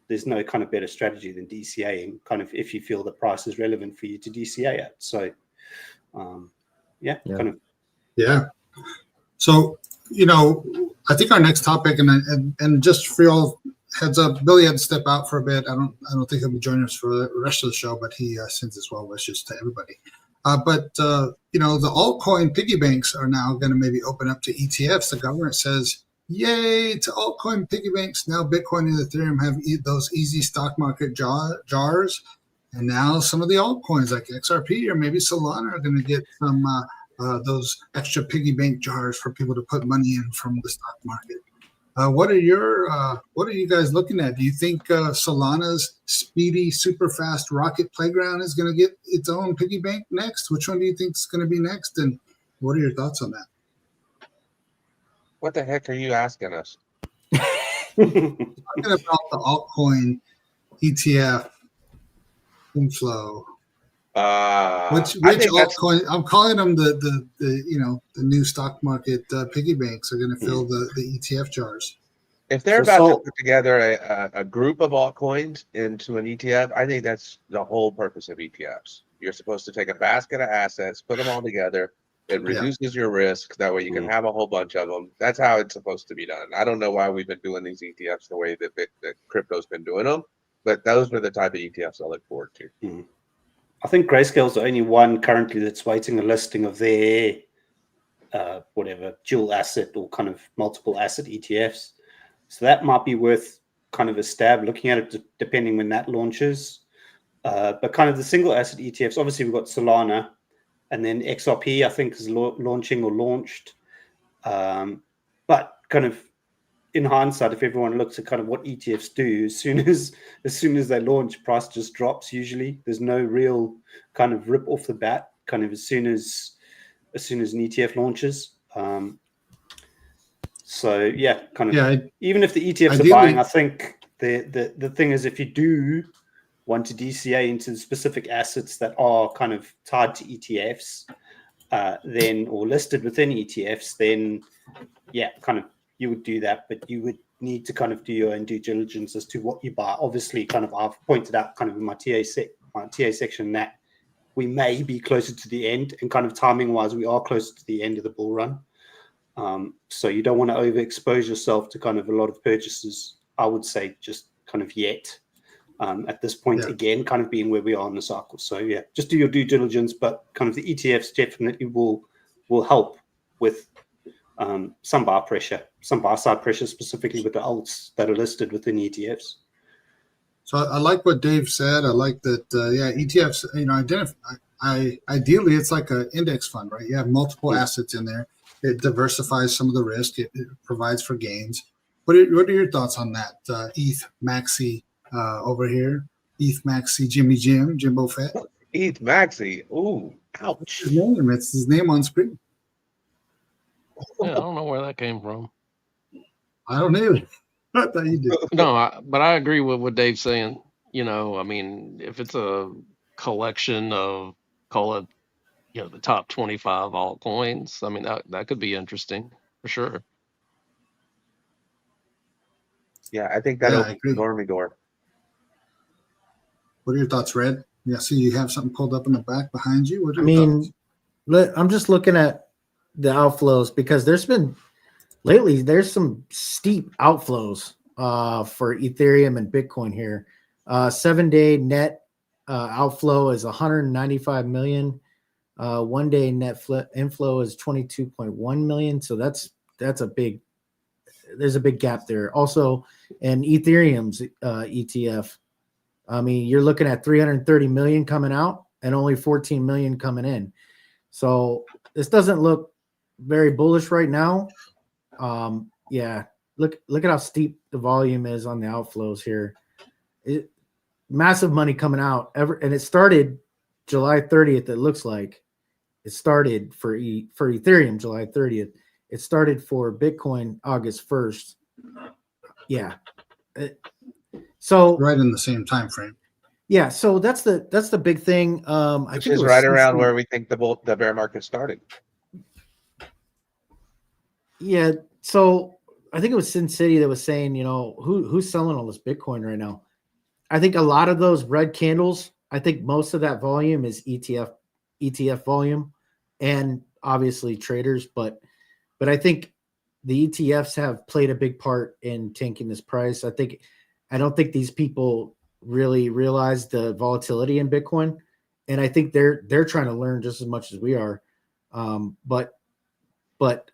there's no kind of better strategy than DCAing. Kind of if you feel the price is relevant for you to DCA at. So yeah. Kind of. Yeah. So, you know, I think our next topic, and just for y'all heads up, Billy had to step out for a bit. I don't think he'll be joining us for the rest of the show, but he sends his well wishes to everybody. You know, the altcoin piggy banks are now going to maybe open up to ETFs. The government says, yay to altcoin piggy banks. Now Bitcoin and Ethereum have those easy stock market jars. And now some of the altcoins like XRP or maybe Solana are going to get some those extra piggy bank jars for people to put money in from the stock market. What are you guys looking at? Do you think Solana's speedy, super fast rocket playground is going to get its own piggy bank next? Which one do you think is going to be next? And what are your thoughts on that? What the heck are you asking us? Talking about the altcoin ETF inflow. Which altcoin? I'm calling them the new stock market piggy banks are going to fill the ETF jars. If they're about to put together a group of altcoins into an ETF, I think that's the whole purpose of ETFs. You're supposed to take a basket of assets, put them all together. It reduces your risk. That way you can have a whole bunch of them. That's how it's supposed to be done. I don't know why we've been doing these ETFs the way that crypto's been doing them, but those are the type of ETFs I look forward to. I think Grayscale's the only one currently that's waiting a listing of their dual asset or kind of multiple asset ETFs. So that might be worth kind of a stab looking at it depending when that launches. But kind of the single asset ETFs, obviously we've got Solana, and then XRP I think is launching or launched. But kind of in hindsight, if everyone looks at kind of what ETFs do, as soon as they launch, price just drops usually. There's no real kind of rip off the bat, kind of as soon as an ETF launches. So yeah, kind of even if the ETFs are buying, I think the thing is if you do want to DCA into specific assets that are kind of tied to ETFs, then or listed within ETFs, then yeah, kind of you would do that, but you would need to kind of do your own due diligence as to what you buy. Obviously, kind of I've pointed out kind of in my TA section that we may be closer to the end, and kind of timing wise, we are closer to the end of the bull run. So you don't want to overexpose yourself to kind of a lot of purchases. I would say just kind of yet at this point, again, kind of being where we are in the cycle. So yeah, just do your due diligence, but kind of the ETFs definitely will help with some buy side pressure, specifically with the alts that are listed within ETFs. So I like what Dave said. I like that. ETFs. Ideally, it's like an index fund, right? You have multiple assets in there. It diversifies some of the risk. It provides for gains. What are your thoughts on that? ETH Maxi over here. ETH Maxi Jimbo Fett. ETH Maxi. Ooh, ouch. It's his name on screen. Yeah, I don't know where that came from. I don't either. I thought you did. No, but I agree with what Dave's saying. You know, I mean, if it's a collection of, call it, the top 25 altcoins, I mean, that could be interesting for sure. Yeah, I think that opens the door. What are your thoughts, Red? Yeah, see you have something pulled up in the back behind you. What are your thoughts? I'm just looking at the outflows because there's some steep outflows for Ethereum and Bitcoin here. 7-day net outflow is 195 million. 1 day net inflow is 22.1 million. So that's a big. There's a big gap there. Also, and Ethereum's ETF. I mean, you're looking at 330 million coming out and only 14 million coming in. So this doesn't look very bullish right now. Yeah, look at how steep the volume is on the outflows here. Massive money coming out and it started July 30th. It looks like it started for Ethereum July 30th. It started for Bitcoin August 1st. Yeah. So right in the same time frame. Yeah, so that's the big thing. Which is right around where we think the bear market started. Yeah, so I think it was Sin City that was saying, who's selling all this Bitcoin right now? I think a lot of those red candles, I think most of that volume is ETF volume and obviously traders, but I think the ETFs have played a big part in tanking this price. I don't think these people really realize the volatility in Bitcoin, and I think they're trying to learn just as much as we are. But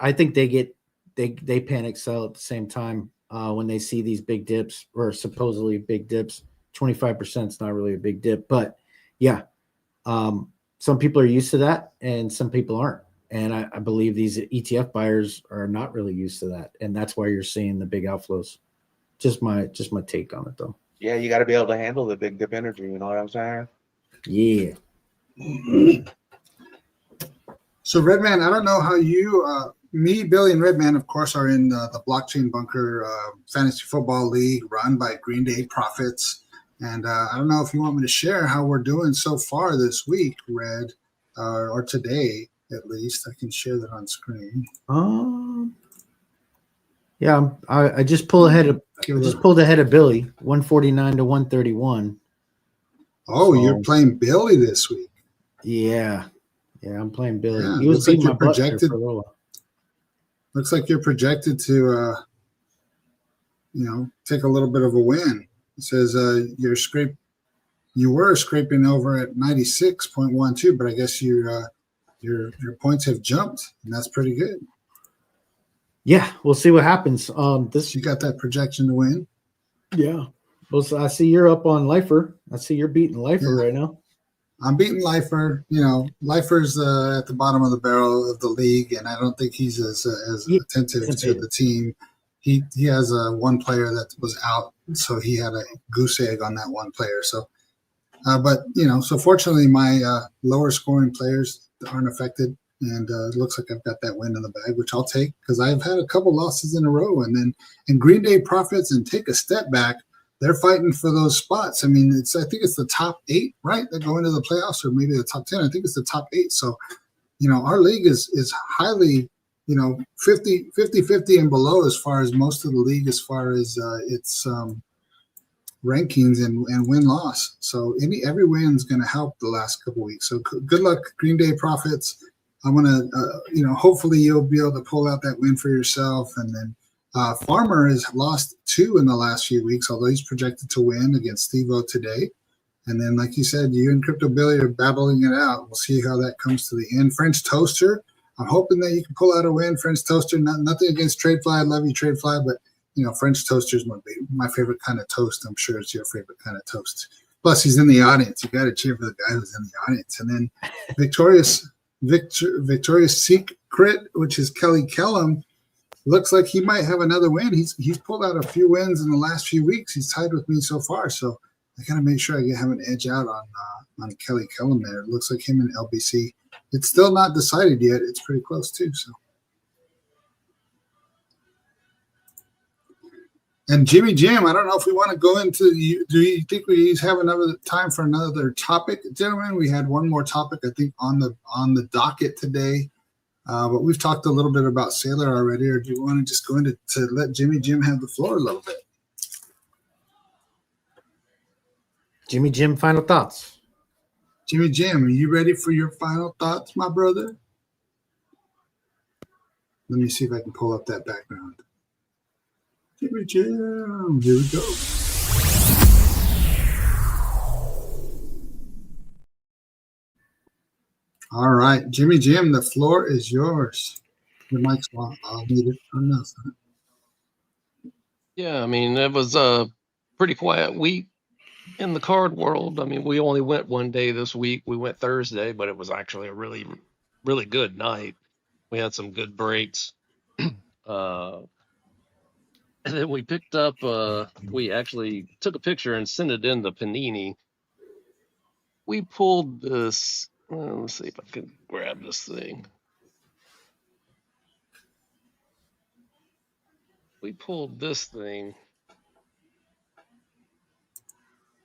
I think they panic sell at the same time when they see these big dips or supposedly big dips. 25% is not really a big dip, but yeah, some people are used to that and some people aren't. And I believe these ETF buyers are not really used to that, and that's why you're seeing the big outflows. Just my take on it, though. Yeah, you got to be able to handle the big dip energy. You know what I'm saying? Yeah. So Redman, I don't know how you, me, Billy, and Redman, of course, are in the Blockchain Bunker Fantasy Football League run by Green Day Profits. And I don't know if you want me to share how we're doing so far this week, Red, or today at least. I can share that on screen. Yeah, I just pulled ahead of Billy, 149 to 131. Oh, so, you're playing Billy this week. Yeah, I'm playing Billy. Yeah, he was beating my butt projected. for a little while. Looks like you're projected to, take a little bit of a win. It says you were scraping over at 96.12, but I guess your points have jumped, and that's pretty good. Yeah, we'll see what happens. You got that projection to win? Yeah. Well, so I see you're up on Lifer. I see you're beating Lifer right now. I'm beating Lifer. Lifer's at the bottom of the barrel of the league, and I don't think he's as attentive to the team. He has one player that was out, so he had a goose egg on that one player. So, so fortunately, my lower scoring players aren't affected. And it looks like I've got that win in the bag, which I'll take because I've had a couple losses in a row. And then in Green Day Profits and Take a Step Back, they're fighting for those spots. I mean, I think it's the top 8, right, that go into the playoffs, or maybe the top 10. I think it's the top 8. So, our league is highly, 50-50 and below as far as most of the league, as far as its rankings and win-loss. So every win is going to help the last couple weeks. So good luck, Green Day Profits. I'm going to, hopefully you'll be able to pull out that win for yourself. And then Farmer has lost 2 in the last few weeks, although he's projected to win against Steve-O today. And then, like you said, you and Cryptobilly are battling it out. We'll see how that comes to the end. French Toaster, I'm hoping that you can pull out a win. French Toaster, nothing against Tradefly. I love you, Tradefly, but, French Toaster is my favorite kind of toast. I'm sure it's your favorite kind of toast. Plus, he's in the audience. You got to cheer for the guy who's in the audience. And then Victoria's Secret, which is Kelly Kellum, looks like he might have another win. He's pulled out a few wins in the last few weeks. He's tied with me so far, so I gotta make sure I have an edge out on Kelly Kellum there. It looks like him and LBC. It's still not decided yet. It's pretty close too. So, and Jimmy Jim, I don't know if we want to go into. Do you think we have another time for another topic, gentlemen? We had one more topic, I think, on the docket today, but we've talked a little bit about Saylor already. Or do you want to just go into to let Jimmy Jim have the floor a little bit? Jimmy Jim, final thoughts. Jimmy Jim, are you ready for your final thoughts, my brother? Let me see if I can pull up that background. Jimmy Jim, here we go. All right, Jimmy Jim, the floor is yours. Your mic's on. I'll need it or nothing. Yeah, I mean, it was a pretty quiet week in the card world. I mean, we only went one day this week. We went Thursday, but it was actually a really, really good night. We had some good breaks. Uh, and then we picked up, we actually took a picture and sent it in to Panini. We pulled this, let's see if I can grab this thing. We pulled this thing.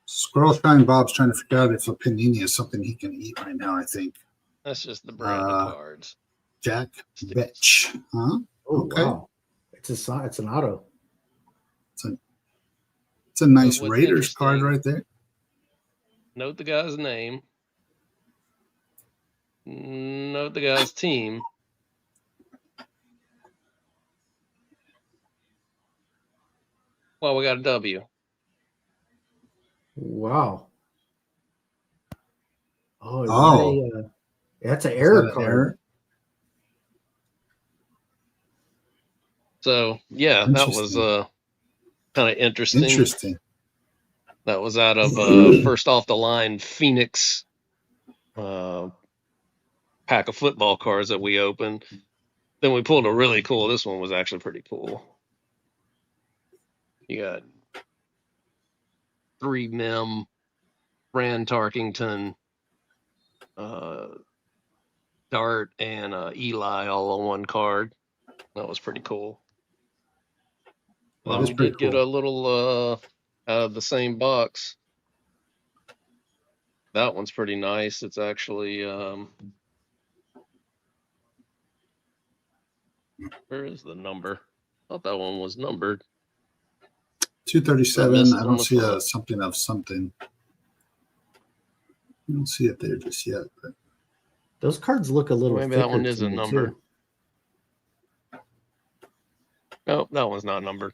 Squirrel Shine Bob's trying to figure out if a panini is something he can eat right now, I think. That's just the branded cards. Jack Betch. Huh? Oh, Okay. wow. It's an auto. It's a nice what's Raiders card interesting- right there. Note the guy's name. Note the guy's team. Well, we got a W. Wow. Oh, is Oh. that that's an Is error that an card. error? So yeah, that was Interesting. kind of interesting. Interesting. That was out of first off the line Phoenix pack of football cards that we opened. Then we pulled a really cool. This one was actually pretty cool. You got 3 Mem, Rand Tarkington, Dart, and Eli all on one card. That was pretty cool. That Then is we pretty did get cool. a little out of the same box. That one's pretty nice. It's actually where is the number? I thought that one was numbered. 237. Missing I on don't the see front. something of something. I don't see it there just yet. But Those cards look a little Maybe that one thicker is to a me, number. too. No, that one's not numbered.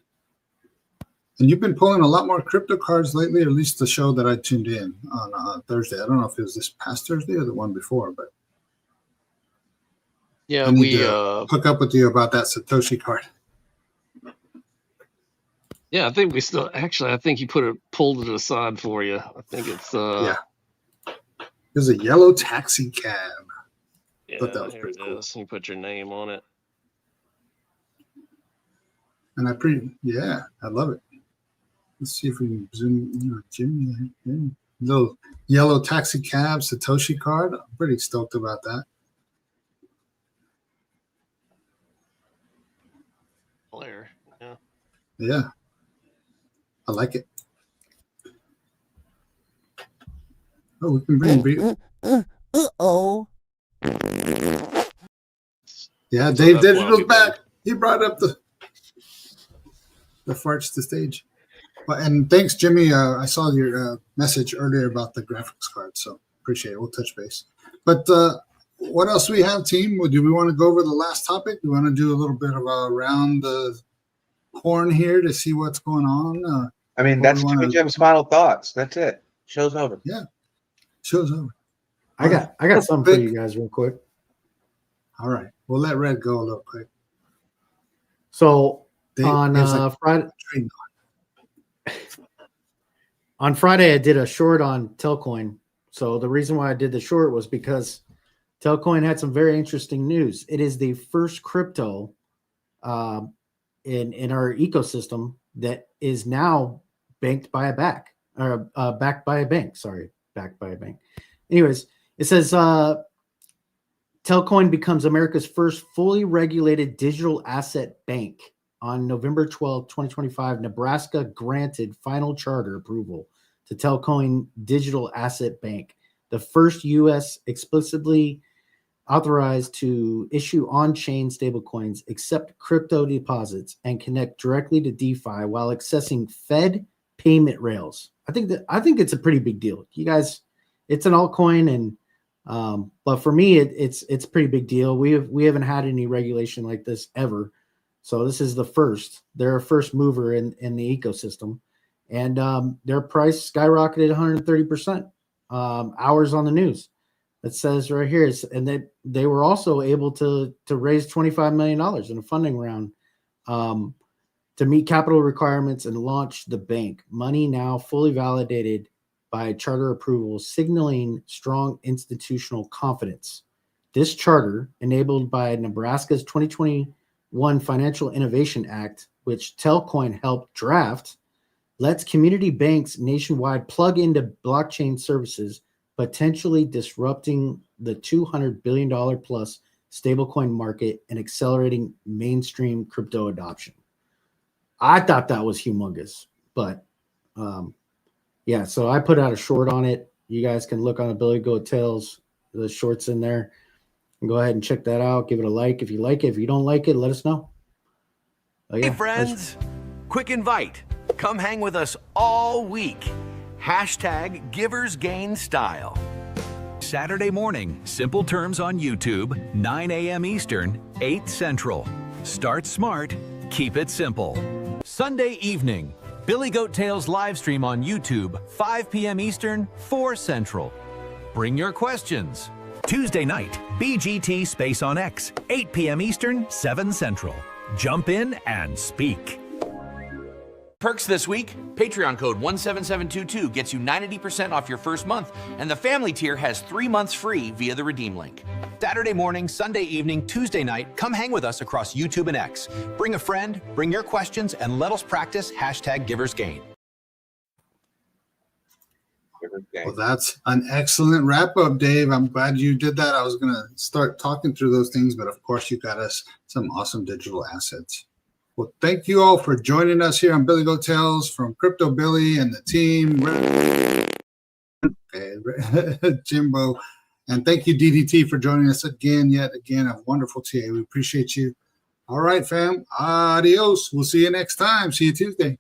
and you've been pulling a lot more crypto cards lately, or at least the show that I tuned in on Thursday. I don't know if it was this past Thursday or the one before, but Yeah, I need we to hook up with you about that Satoshi card. yeah, I think we still actually I think he pulled it aside for you. I think it's Yeah. There's a yellow taxi cab. yeah, Thought that was here pretty it cool. is. You put your name on it. And I love it. Let's see if we can zoom, Jimmy. Little yellow taxi cab Satoshi card. I'm pretty stoked about that. Blair. Yeah. Yeah. I like it. Oh, we can bring Uh-oh. Yeah, So Dave that's why Digital's we've back. He brought up the farts to stage. And thanks, Jimmy. I saw your message earlier about the graphics card, so appreciate it. We'll touch base. But what else do we have, team? Do we want to go over the last topic? Do we want to do a little bit of a round the horn here to see what's going on? I mean, What that's we wanna- Jimmy Jim's final thoughts. That's it. Show's over. Show's over. I got something for you guys real quick. All right. We'll let Red go a little quick. So Dave- on Dave's like, Friday, "Train on Friday, I did a short on Telcoin. So the reason why I did the short was because Telcoin had some very interesting news. It is the first crypto in our ecosystem that is now backed by a bank. Backed by a bank. Anyways, it says Telcoin becomes America's first fully regulated digital asset bank. On November 12, 2025, Nebraska granted final charter approval to Telcoin Digital Asset Bank, the first U.S. explicitly authorized to issue on-chain stablecoins, accept crypto deposits, and connect directly to DeFi while accessing Fed payment rails. I think it's a pretty big deal. You guys, it's an altcoin, and but for me, it's a pretty big deal. We haven't had any regulation like this ever. So this is the first. They're a first mover in the ecosystem, and their price skyrocketed 130%. Hours on the news. It says right here, and that they were also able to raise $25 million in a funding round to meet capital requirements and launch the bank. Money now fully validated by charter approval, signaling strong institutional confidence. This charter, enabled by Nebraska's 2021 Financial Innovation Act, which Telcoin helped draft, lets community banks nationwide plug into blockchain services, potentially disrupting the $200 billion plus stablecoin market and accelerating mainstream crypto adoption. I thought that was humongous, but yeah, so I put out a short on it. You guys can look on the Billy Goat Tales, the shorts in there, and go ahead and check that out. Give it a like if you like it. If you don't like it, let us know. Oh, yeah, Hey friends, quick invite. Come hang with us all week. Hashtag Givers Gain Style. Saturday morning, Simple Terms on YouTube, 9 a.m. Eastern, 8 Central. Start smart, keep it simple. Sunday evening, Billy Goat Tales live stream on YouTube, 5 p.m. Eastern, 4 Central. Bring your questions. Tuesday night, BGT Space on X, 8 p.m. Eastern, 7 Central. Jump in and speak. Perks this week. Patreon code 17722 gets you 90% off your first month, and the family tier has 3 months free via the redeem link. Saturday morning, Sunday evening, Tuesday night, come hang with us across YouTube and X. Bring a friend, bring your questions, and let us practice hashtag Givers Gain. Well, that's an excellent wrap up, Dave. I'm glad you did that. I was going to start talking through those things, but of course, you got us some awesome digital assets. Well, thank you all for joining us here on Billy Goat Tales from Cryptobilly and the team, Jimbo. And thank you, DDT, for joining us yet again. A wonderful TA. We appreciate you. All right, fam. Adios. We'll see you next time. See you Tuesday.